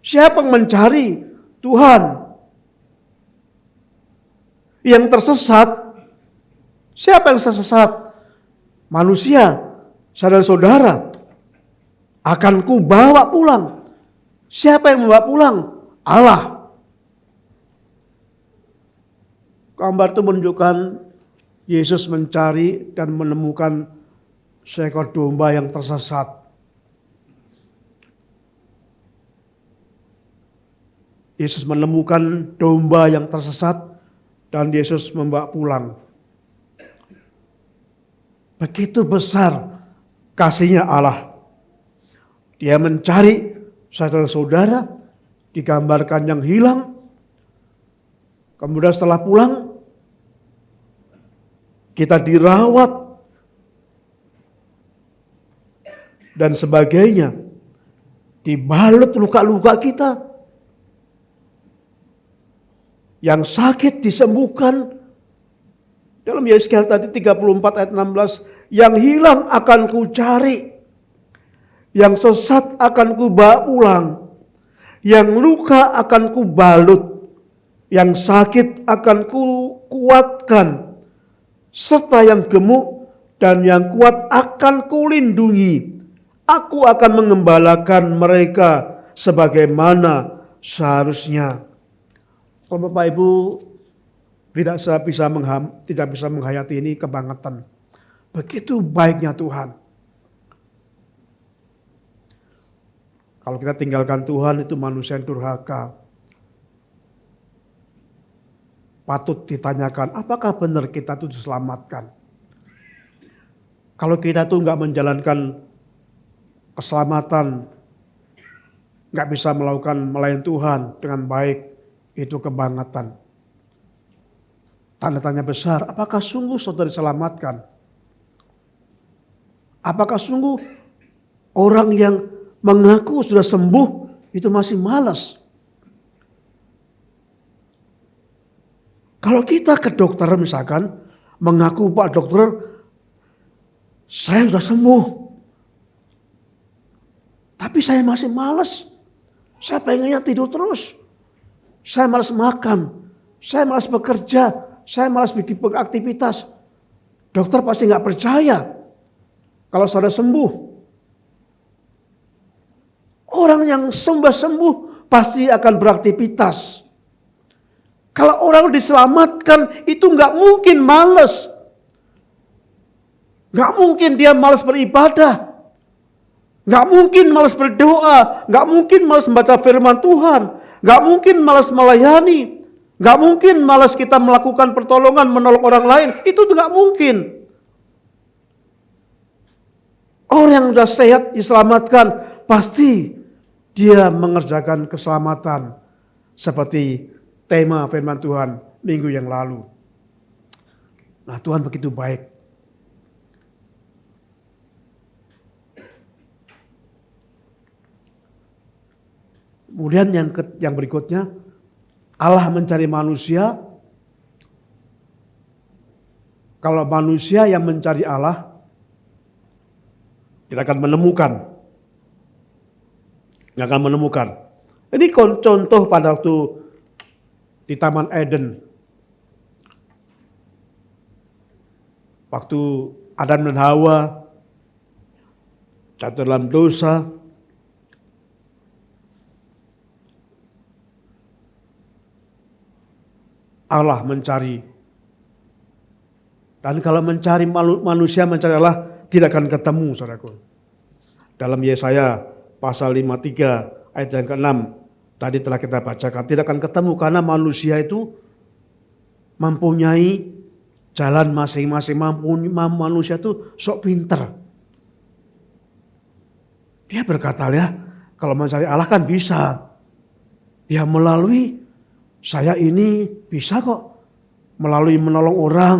Siapa yang mencari? Tuhan. Yang tersesat, siapa yang tersesat? Manusia, saudara-saudara. Akan ku bawa pulang. Siapa yang membawa pulang? Allah. Gambar itu menunjukkan Yesus mencari dan menemukan seekor domba yang tersesat. Yesus menemukan domba yang tersesat dan Yesus membawa pulang. Begitu besar kasihnya Allah. Dia mencari saudara-saudara, digambarkan yang hilang. Kemudian setelah pulang, kita dirawat dan sebagainya. Dibalut luka-luka kita. Yang sakit disembuhkan. Dalam Yeskiel tadi 34 ayat 16, yang hilang akan ku cari. Yang sesat akan ku bawa pulang. Yang luka akan ku balut. Yang sakit akan ku kuatkan. Serta yang gemuk dan yang kuat akan ku lindungi. Aku akan mengembalakan mereka sebagaimana seharusnya. Kalau Bapak Ibu tidak bisa menghayati ini kebangetan. Begitu baiknya Tuhan. Kalau kita tinggalkan Tuhan, itu manusia yang durhaka. Patut ditanyakan, apakah benar kita itu diselamatkan? Kalau kita tuh nggak menjalankan keselamatan, nggak bisa melayani Tuhan dengan baik, itu kebangetan. Tanda tanya besar, apakah sungguh saudara diselamatkan? Apakah sungguh orang yang mengaku sudah sembuh itu masih malas? Kalau kita ke dokter misalkan, mengaku Pak Dokter, saya sudah sembuh. Tapi saya masih malas. Saya pengennya tidur terus. Saya malas makan. Saya malas bekerja. Saya malas bikin aktivitas. Dokter pasti nggak percaya kalau saudara sembuh. Orang yang sembuh pasti akan beraktivitas. Kalau orang diselamatkan itu nggak mungkin malas. Nggak mungkin dia malas beribadah. Nggak mungkin malas berdoa. Nggak mungkin malas membaca firman Tuhan. Nggak mungkin malas melayani. Nggak mungkin malas kita melakukan pertolongan, menolong orang lain. Itu nggak mungkin. Orang yang sudah sehat diselamatkan, pasti dia mengerjakan keselamatan. Seperti tema firman Tuhan minggu yang lalu. Nah, Tuhan begitu baik. Kemudian yang berikutnya, Allah mencari manusia. Kalau manusia yang mencari Allah, tidak akan menemukan. Tidak akan menemukan. Ini contoh pada waktu di Taman Eden. Waktu Adam dan Hawa jatuh dalam dosa, Allah mencari Dan kalau mencari manusia mencari Allah tidak akan ketemu, saudaraku. Dalam Yesaya pasal 53 ayat yang ke-6 tadi telah kita bacakan, tidak akan ketemu karena manusia itu mempunyai jalan masing-masing. Manusia itu sok pinter. Dia berkata, ya kalau mencari Allah kan bisa. Ya melalui saya ini bisa kok. Melalui menolong orang,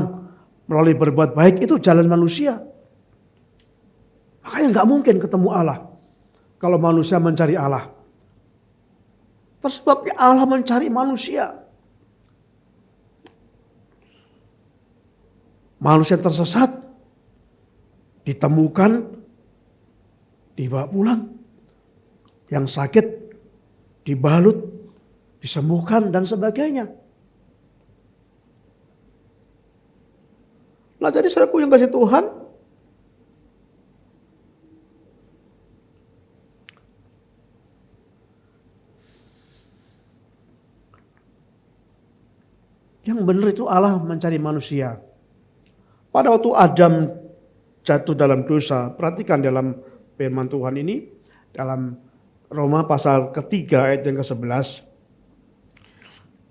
melalui berbuat baik, itu jalan manusia. Makanya nggak mungkin ketemu Allah kalau manusia mencari Allah. Tersebabnya Allah mencari manusia. Manusia tersesat ditemukan, dibawa pulang. Yang sakit dibalut, disembuhkan dan sebagainya. Nah jadi saudaraku yang kasih Tuhan, yang benar itu Allah mencari manusia. Pada waktu Adam jatuh dalam dosa, perhatikan dalam firman Tuhan ini, dalam Roma pasal ketiga ayat yang ke-11.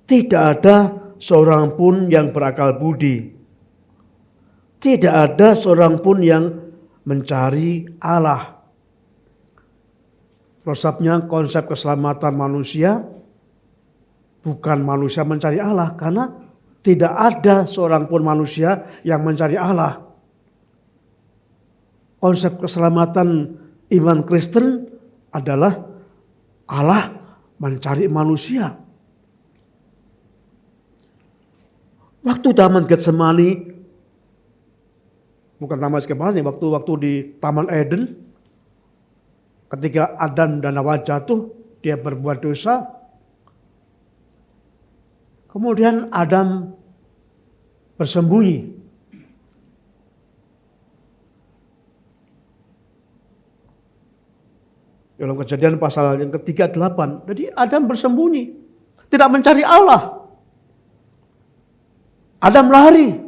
Tidak ada seorang pun yang berakal budi. Tidak ada seorang pun yang mencari Allah. Prosesnya konsep keselamatan manusia, bukan manusia mencari Allah, karena tidak ada seorang pun manusia yang mencari Allah. Konsep keselamatan iman Kristen adalah Allah mencari manusia. Waktu Taman Getsemani, bukan Taman Getsemani, waktu di Taman Eden, ketika Adam dan Hawa jatuh, dia berbuat dosa. Kemudian Adam bersembunyi. Dalam Kejadian pasal yang ke-38, jadi Adam bersembunyi, tidak mencari Allah. Adam lari.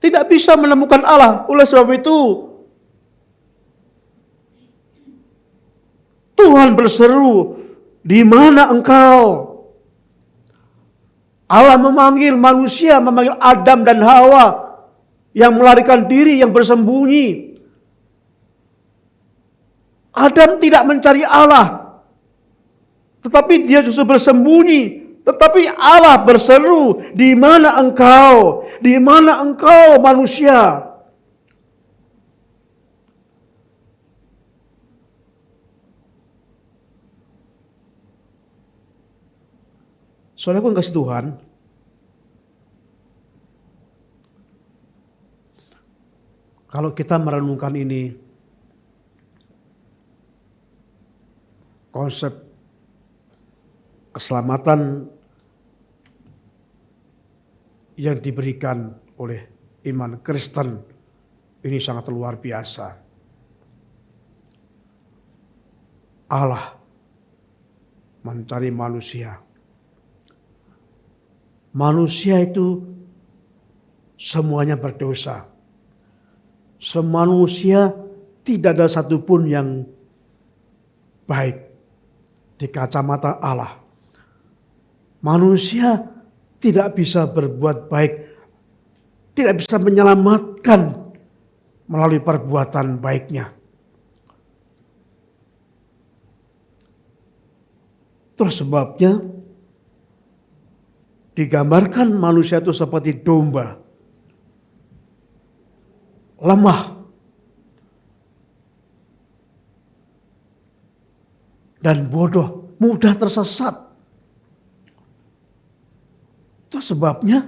Tidak bisa menemukan Allah. Oleh sebab itu, Tuhan berseru, di mana engkau? Allah memanggil manusia, memanggil Adam dan Hawa yang melarikan diri, yang bersembunyi. Adam tidak mencari Allah, tetapi dia justru bersembunyi. Tetapi Allah berseru, di mana engkau? Di mana engkau manusia? Saudaraku yang kasih Tuhan, kalau kita merenungkan ini, konsep keselamatan yang diberikan oleh iman Kristen ini sangat luar biasa. Allah mencari manusia. Manusia itu semuanya berdosa. Semanusia tidak ada satupun yang baik di kacamata Allah. Manusia tidak bisa berbuat baik, tidak bisa menyelamatkan melalui perbuatan baiknya. Terus sebabnya digambarkan manusia itu seperti domba. Lemah. Dan bodoh, mudah tersesat. Itu sebabnya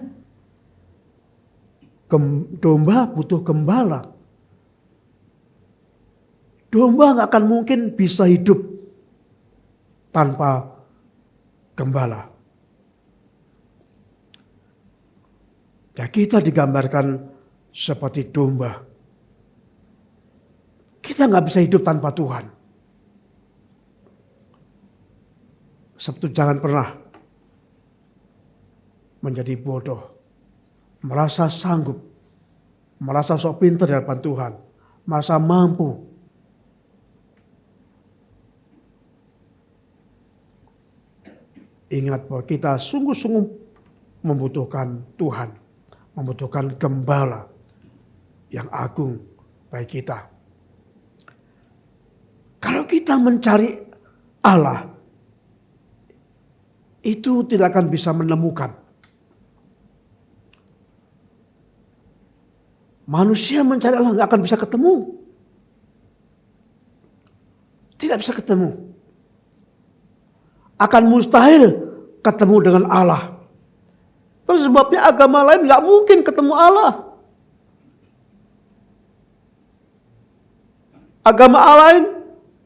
domba butuh gembala. Domba gak akan mungkin bisa hidup tanpa gembala. Ya kita digambarkan seperti domba. Kita gak bisa hidup tanpa Tuhan. Sebab itu jangan pernah menjadi bodoh, merasa sanggup, merasa sok pintar di hadapan Tuhan, merasa mampu. Ingat bahwa kita sungguh-sungguh membutuhkan Tuhan, membutuhkan gembala yang agung bagi kita. Kalau kita mencari Allah, itu tidak akan bisa menemukan. Manusia mencari Allah nggak akan bisa ketemu. Tidak bisa ketemu. Akan mustahil ketemu dengan Allah. Terus sebabnya agama lain nggak mungkin ketemu Allah. Agama lain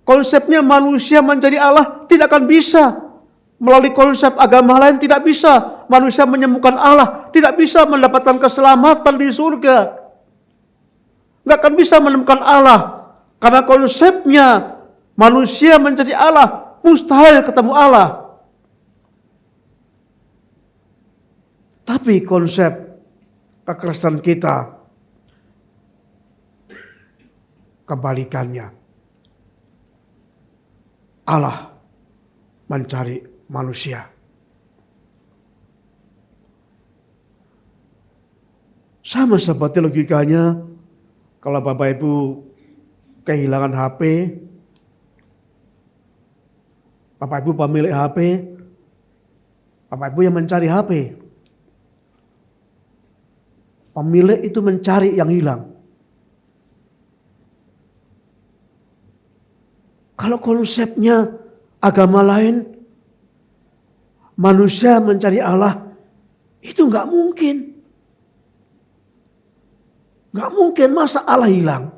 konsepnya manusia mencari Allah tidak akan bisa. Melalui konsep agama lain tidak bisa manusia menyembuhkan Allah, tidak bisa mendapatkan keselamatan di surga. Nggak akan bisa menemukan Allah karena konsepnya manusia mencari Allah, mustahil ketemu Allah. Tapi konsep kekristenan kita kebalikannya. Allah mencari manusia. Sama seperti logikanya kalau Bapak Ibu kehilangan HP, Bapak Ibu pemilik HP, Bapak Ibu yang mencari HP. Pemilik itu mencari yang hilang. Kalau konsepnya agama lain, manusia mencari Allah, itu nggak mungkin. Nggak mungkin, masa Allah hilang.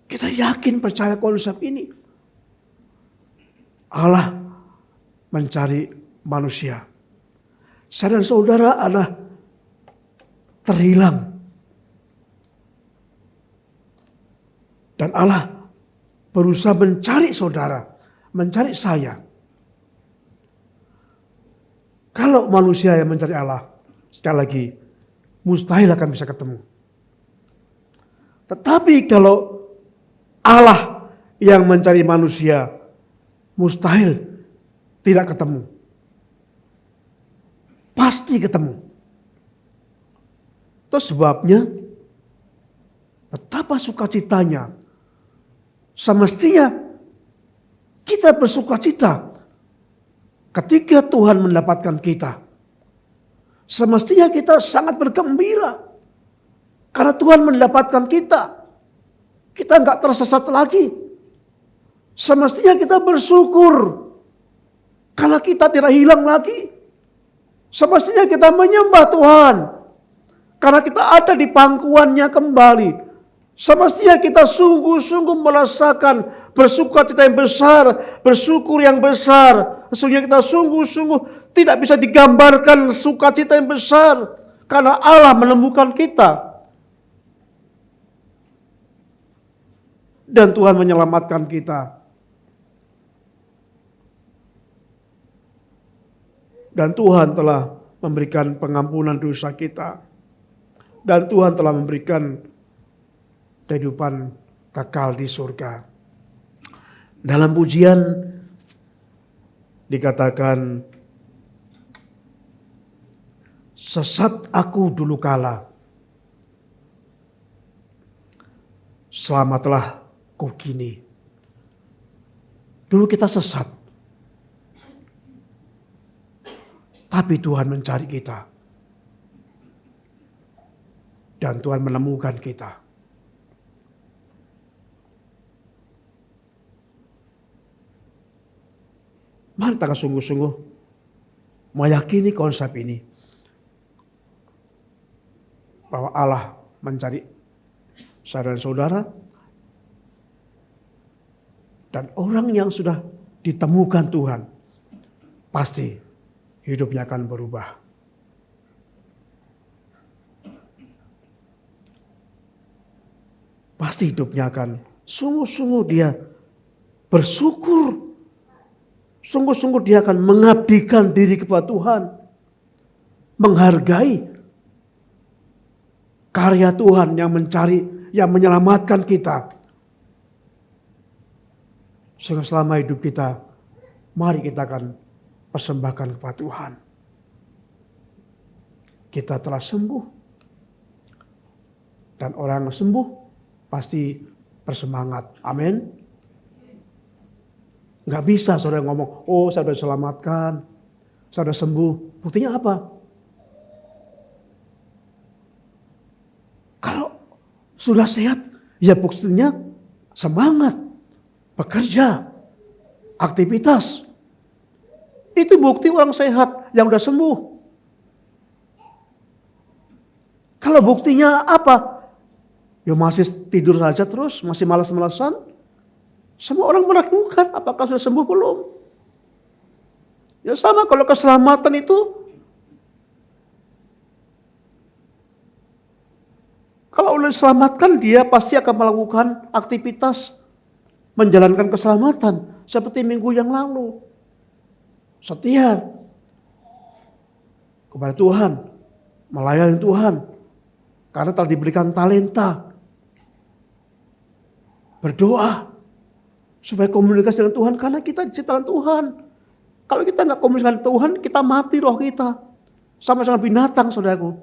Kita yakin percaya konsep ini. Allah mencari manusia. Saya dan saudara adalah terhilang. Dan Allah berusaha mencari saudara, mencari saya. Kalau manusia yang mencari Allah, sekali lagi, mustahil akan bisa ketemu. Tetapi kalau Allah yang mencari manusia, mustahil tidak ketemu. Pasti ketemu. Itu sebabnya betapa sukacitanya. Semestinya kita bersukacita ketika Tuhan mendapatkan kita. Semestinya kita sangat bergembira karena Tuhan mendapatkan kita. Kita nggak tersesat lagi. Semestinya kita bersyukur karena kita tidak hilang lagi. Semestinya kita menyembah Tuhan karena kita ada di pangkuannya kembali. Semestinya kita sungguh-sungguh merasakan bersukacita yang besar, bersyukur yang besar. Sesungguhnya kita sungguh-sungguh tidak bisa digambarkan sukacita yang besar karena Allah menemukan kita. Dan Tuhan menyelamatkan kita. Dan Tuhan telah memberikan pengampunan dosa kita. Dan Tuhan telah memberikan kehidupan kekal di surga. Dalam pujian dikatakan, sesat aku dulu kala, selamatlah ku kini. Dulu kita sesat, tapi Tuhan mencari kita. Dan Tuhan menemukan kita. Mari kita sungguh-sungguh meyakini konsep ini. Bahwa Allah mencari saya dan saudara. Dan orang yang sudah ditemukan Tuhan, pasti hidupnya akan berubah. Pasti hidupnya akan sungguh-sungguh dia bersyukur. Sungguh-sungguh dia akan mengabdikan diri kepada Tuhan. Menghargai karya Tuhan yang menyelamatkan kita. Sehingga selama hidup kita, mari kita akan persembahkan kepada Tuhan. Kita telah sembuh. Dan orang yang sembuh pasti bersemangat. Amin. Nggak bisa saudara ngomong, oh saya sudah diselamatkan, saya sudah sembuh. Buktinya apa? Kalau sudah sehat, ya buktinya semangat, bekerja, aktivitas. Itu bukti orang sehat yang sudah sembuh. Kalau buktinya apa? Ya masih tidur saja terus, masih malas-malasan. Semua orang meragukan apakah sudah sembuh belum. Ya sama kalau keselamatan itu, kalau udah diselamatkan dia pasti akan melakukan aktivitas menjalankan keselamatan seperti minggu yang lalu. Setia kepada Tuhan, melayani Tuhan karena telah diberikan talenta. Berdoa supaya komunikasi dengan Tuhan karena kita diciptakan Tuhan. Kalau kita nggak komunikasi dengan Tuhan, kita mati roh kita. Sama-sama binatang, saudaraku.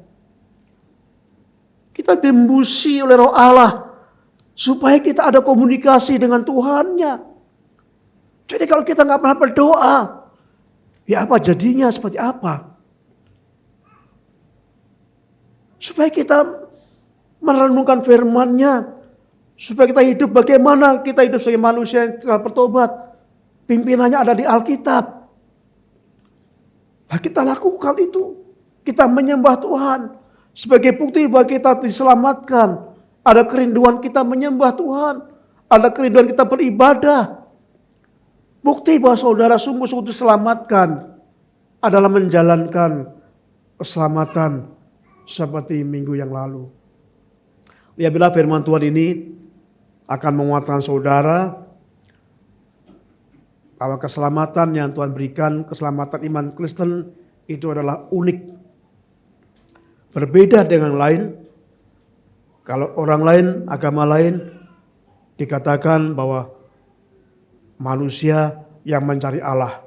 Kita diembusi oleh roh Allah supaya kita ada komunikasi dengan Tuhannya. Jadi kalau kita nggak pernah berdoa, ya apa jadinya seperti apa? Supaya kita merenungkan firman-Nya, supaya kita hidup bagaimana kita hidup sebagai manusia yang telah bertobat. Pimpinannya ada di Alkitab. Nah, kita lakukan itu. Kita menyembah Tuhan. Sebagai bukti bahwa kita diselamatkan. Ada kerinduan kita menyembah Tuhan. Ada kerinduan kita beribadah. Bukti bahwa saudara sungguh-sungguh diselamatkan adalah menjalankan keselamatan seperti minggu yang lalu. Ya, bila firman Tuhan ini akan menguatkan saudara bahwa keselamatan yang Tuhan berikan, keselamatan iman Kristen itu adalah unik. Berbeda dengan lain. Kalau orang lain, agama lain dikatakan bahwa manusia yang mencari Allah.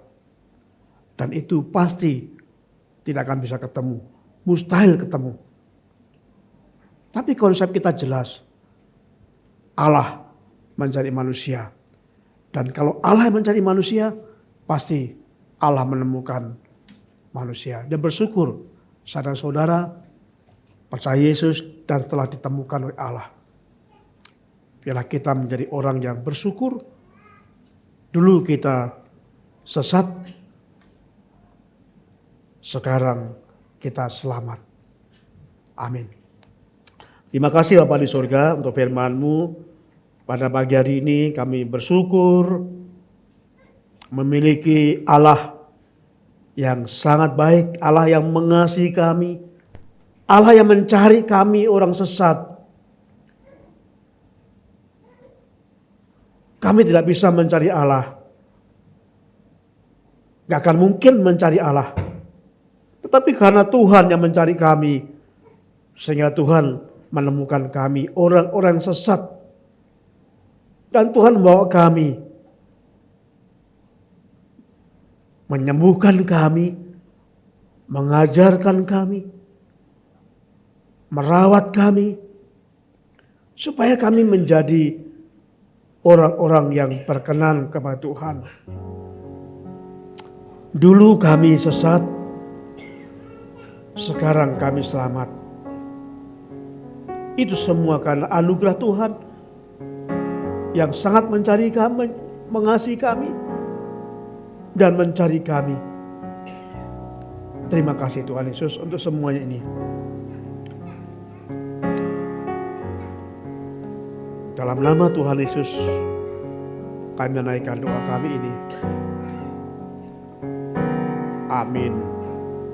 Dan itu pasti tidak akan bisa ketemu. Mustahil ketemu. Tapi konsep kita jelas. Allah mencari manusia. Dan kalau Allah mencari manusia, pasti Allah menemukan manusia. Dan bersyukur saudara-saudara percaya Yesus dan telah ditemukan oleh Allah. Biarlah kita menjadi orang yang bersyukur. Dulu kita sesat, sekarang kita selamat. Amin. Terima kasih Bapa di surga untuk firman-Mu. Pada pagi hari ini kami bersyukur memiliki Allah yang sangat baik, Allah yang mengasihi kami, Allah yang mencari kami orang sesat. Kami tidak bisa mencari Allah. Gak akan mungkin mencari Allah. Tetapi karena Tuhan yang mencari kami, sehingga Tuhan menemukan kami orang-orang sesat. Dan Tuhan membawa kami, menyembuhkan kami, mengajarkan kami, merawat kami, supaya kami menjadi orang-orang yang berkenan kepada Tuhan. Dulu kami sesat, sekarang kami selamat. Itu semua karena anugerah Tuhan yang sangat mencari kami, mengasihi kami, dan mencari kami. Terima kasih Tuhan Yesus untuk semuanya ini. Dalam nama Tuhan Yesus, kami menaikkan doa kami ini. Amin.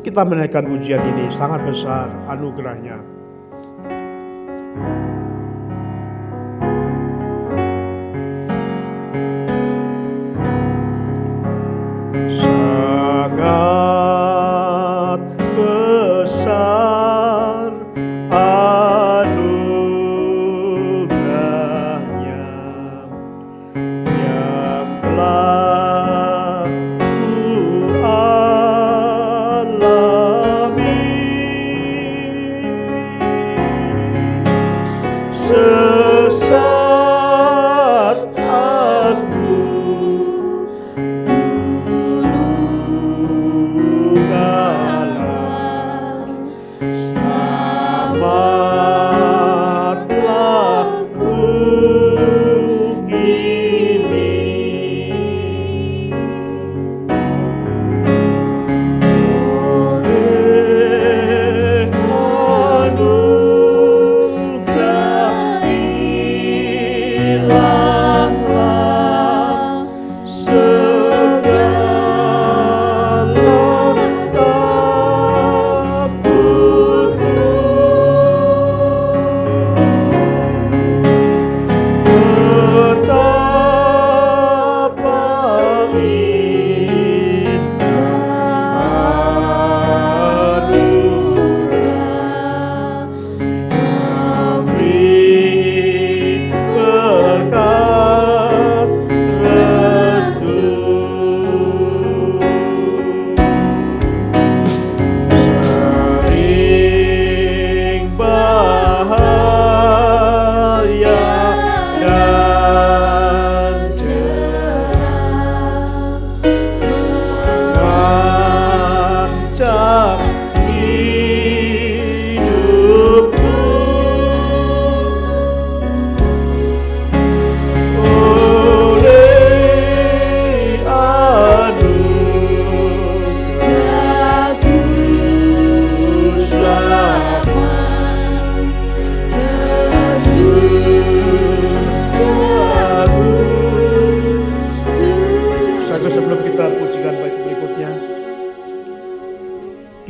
Kita menaikkan pujian ini, sangat besar anugerahnya.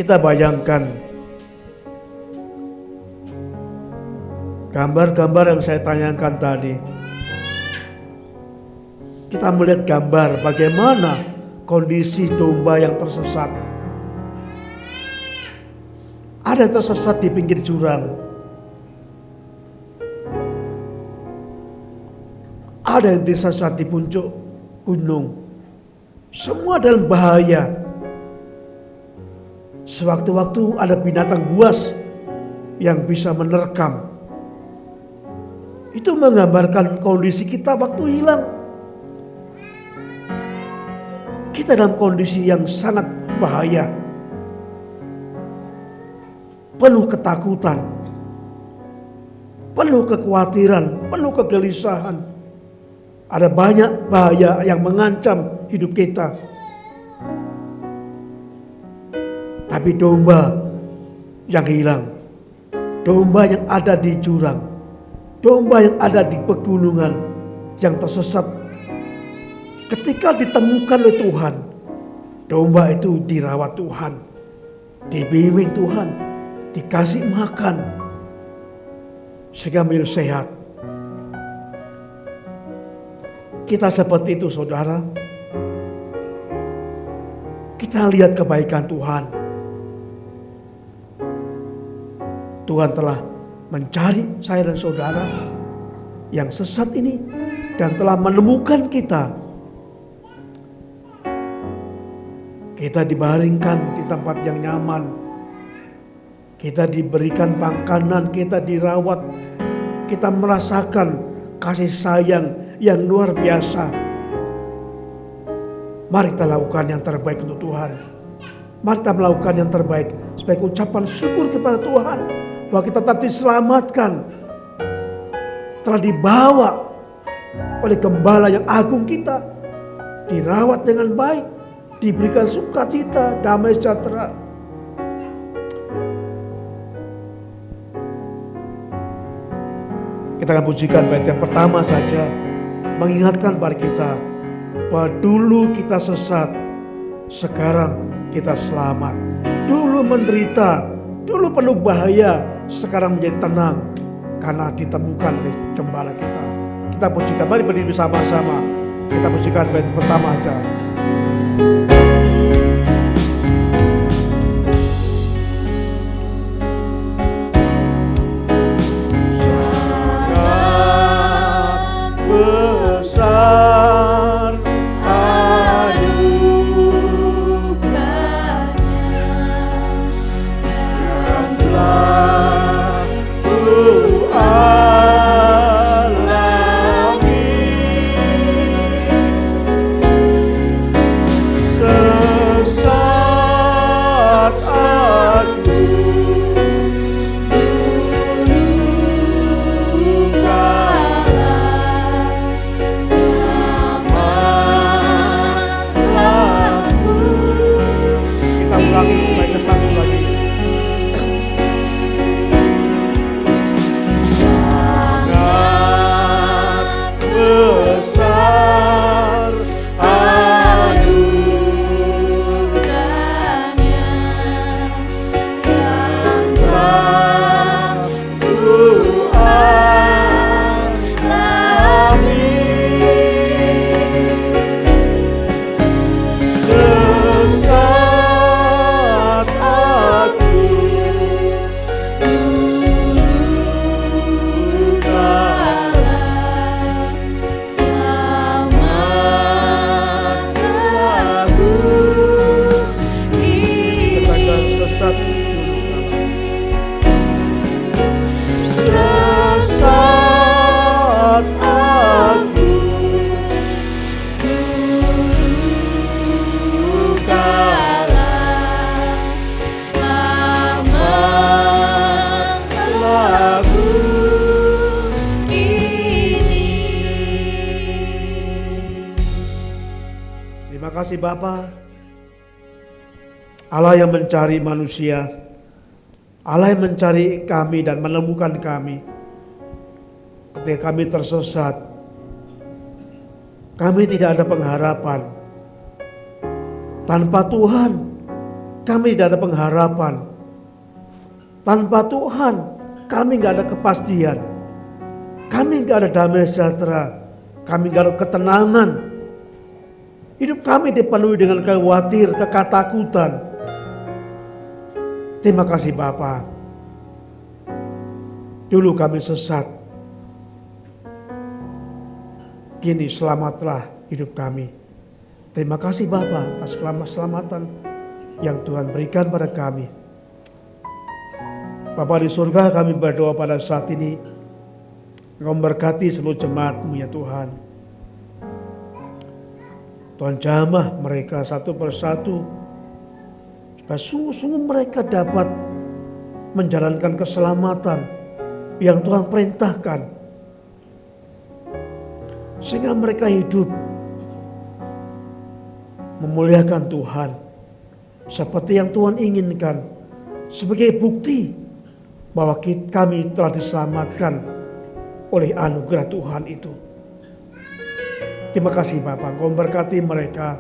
kita bayangkan gambar-gambar yang saya tanyakan tadi. Kita melihat gambar bagaimana kondisi domba yang tersesat. Ada yang tersesat di pinggir jurang. Ada yang tersesat di puncak gunung. Semua dalam bahaya. Sewaktu-waktu ada binatang buas yang bisa menerkam. Itu menggambarkan kondisi kita waktu hilang. Kita dalam kondisi yang sangat bahaya. Penuh ketakutan. Penuh kekhawatiran, penuh kegelisahan. Ada banyak bahaya yang mengancam hidup kita. Tapi domba yang hilang, domba yang ada di jurang, domba yang ada di pegunungan yang tersesat, ketika ditemukan oleh Tuhan, domba itu dirawat Tuhan, dibimbing Tuhan, dikasih makan, sehingga menjadi sehat. Kita seperti itu, saudara. Kita lihat kebaikan Tuhan. Tuhan telah mencari saya dan saudara yang sesat ini dan telah menemukan kita. Kita dibaringkan di tempat yang nyaman. Kita diberikan makanan, kita dirawat. Kita merasakan kasih sayang yang luar biasa. Mari kita lakukan yang terbaik untuk Tuhan. Mari kita melakukan yang terbaik sebagai ucapan syukur kepada Tuhan bahwa kita telah diselamatkan, telah dibawa oleh Gembala yang agung kita, dirawat dengan baik, diberikan sukacita, damai sejahtera. Kita akan pujikan bait yang pertama saja, mengingatkan pada kita bahwa dulu kita sesat, sekarang kita selamat. Dulu menderita, dulu penuh bahaya, sekarang menjadi tenang karena ditemukan oleh Gembala kita. Kita pujikan, mari berdiri bersama-sama. Kita pujikan bait pertama saja. kasih Bapa, Allah yang mencari manusia, Allah yang mencari kami dan menemukan kami. Ketika kami tersesat, kami tidak ada pengharapan. Tanpa Tuhan, kami tidak ada pengharapan. Tanpa Tuhan, kami nggak ada kepastian. Kami nggak ada damai sejahtera. Kami nggak ada ketenangan. Hidup kami dipenuhi dengan khawatir, ketakutan. Terima kasih Bapa. Dulu kami sesat. Kini selamatlah hidup kami. Terima kasih Bapa atas keselamatan yang Tuhan berikan pada kami. Bapa di surga, kami berdoa pada saat ini. Engkau memberkati seluruh jemaat-Mu ya Tuhan. Tuhan jamah mereka satu persatu. Supaya sungguh-sungguh mereka dapat menjalankan keselamatan yang Tuhan perintahkan. Sehingga mereka hidup memuliakan Tuhan. Seperti yang Tuhan inginkan. Sebagai bukti bahwa kami telah diselamatkan oleh anugerah Tuhan itu. Terima kasih Bapak, Engkau memberkati mereka.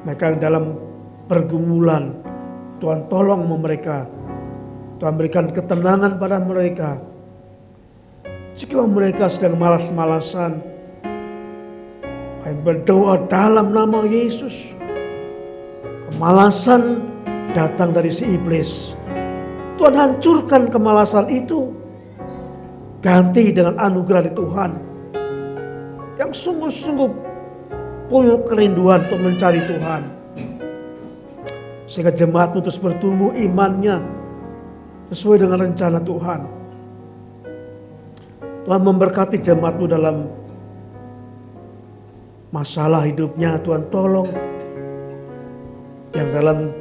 Mereka yang dalam pergumulan, Tuhan tolong mereka. Tuhan berikan ketenangan pada mereka. Jika mereka sedang malas-malasan, kami berdoa dalam nama Yesus. Kemalasan datang dari si iblis. Tuhan hancurkan kemalasan itu. Ganti dengan anugerah dari Tuhan. Yang sungguh-sungguh punya kerinduan untuk mencari Tuhan. Sehingga jemaat-Mu terus bertumbuh imannya sesuai dengan rencana Tuhan. Tuhan memberkati jemaat-Mu dalam masalah hidupnya. Tuhan tolong yang dalam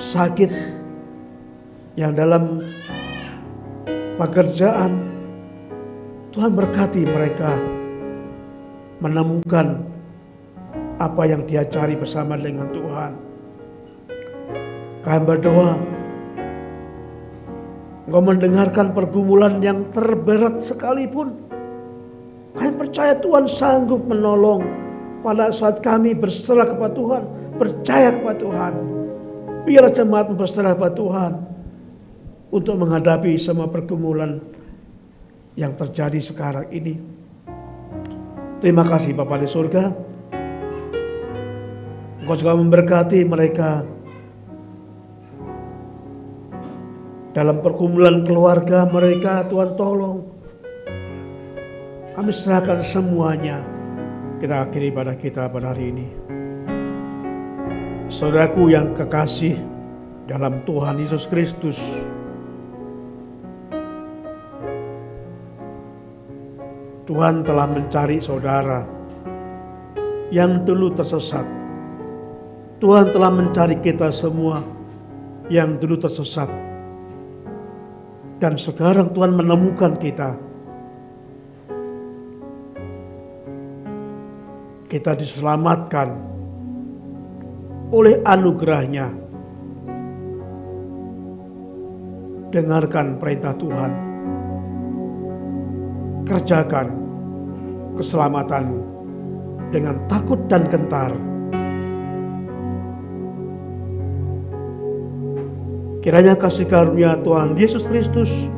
sakit, yang dalam pekerjaan, Tuhan berkati mereka menemukan apa yang dia cari bersama dengan Tuhan. Kami berdoa, Engkau mendengarkan pergumulan yang terberat sekalipun. Kami percaya Tuhan sanggup menolong pada saat kami berserah kepada Tuhan, percaya kepada Tuhan. Biarlah jemaat berserah kepada Tuhan untuk menghadapi semua pergumulan yang terjadi sekarang ini. Terima kasih Bapa di surga. Engkau juga memberkati mereka dalam pergumulan keluarga mereka. Tuhan tolong. Kami serahkan semuanya. Kita akhiri pada kita pada hari ini. Saudaraku yang kekasih dalam Tuhan Yesus Kristus, Tuhan telah mencari saudara yang dulu tersesat. Tuhan telah mencari kita semua yang dulu tersesat. Dan sekarang Tuhan menemukan kita. Kita diselamatkan oleh anugerah-Nya. Dengarkan perintah Tuhan. Kerjakan keselamatanmu dengan takut dan gentar. Kiranya kasih karunia Tuhan Yesus Kristus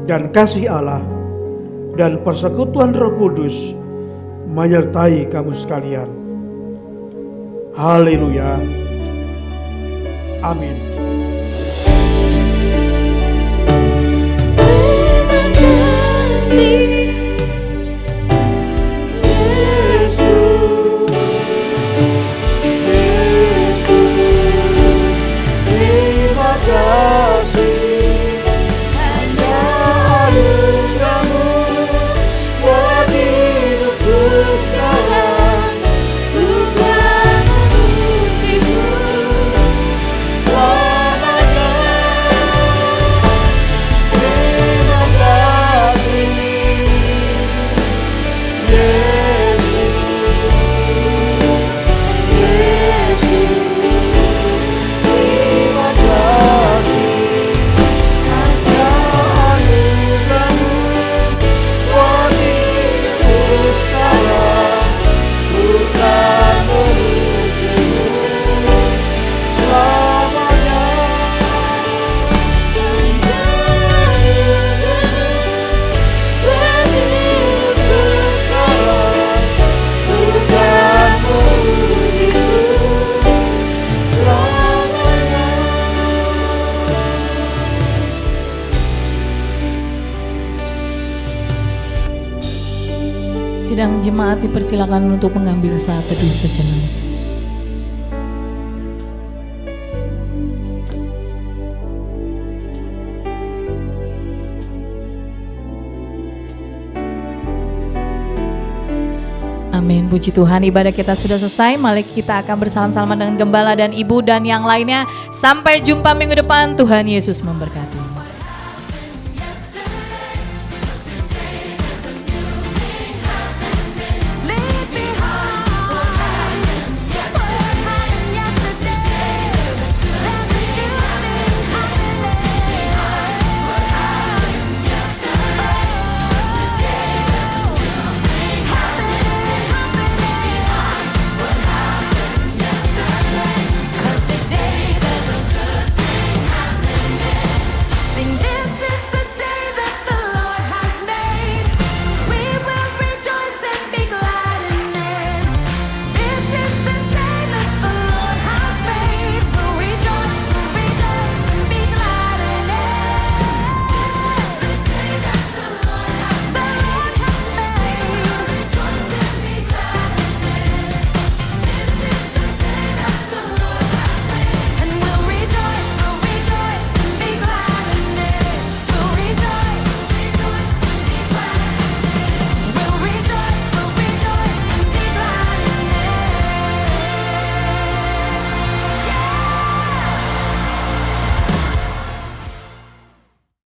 dan kasih Allah dan persekutuan Roh Kudus menyertai kamu sekalian. Haleluya. Amin. Sidang jemaat dipersilakan untuk mengambil saat teduh sejenak. Amin, puji Tuhan, ibadah kita sudah selesai. Mari kita akan bersalaman-salaman dengan gembala dan ibu dan yang lainnya. Sampai jumpa minggu depan, Tuhan Yesus memberkati.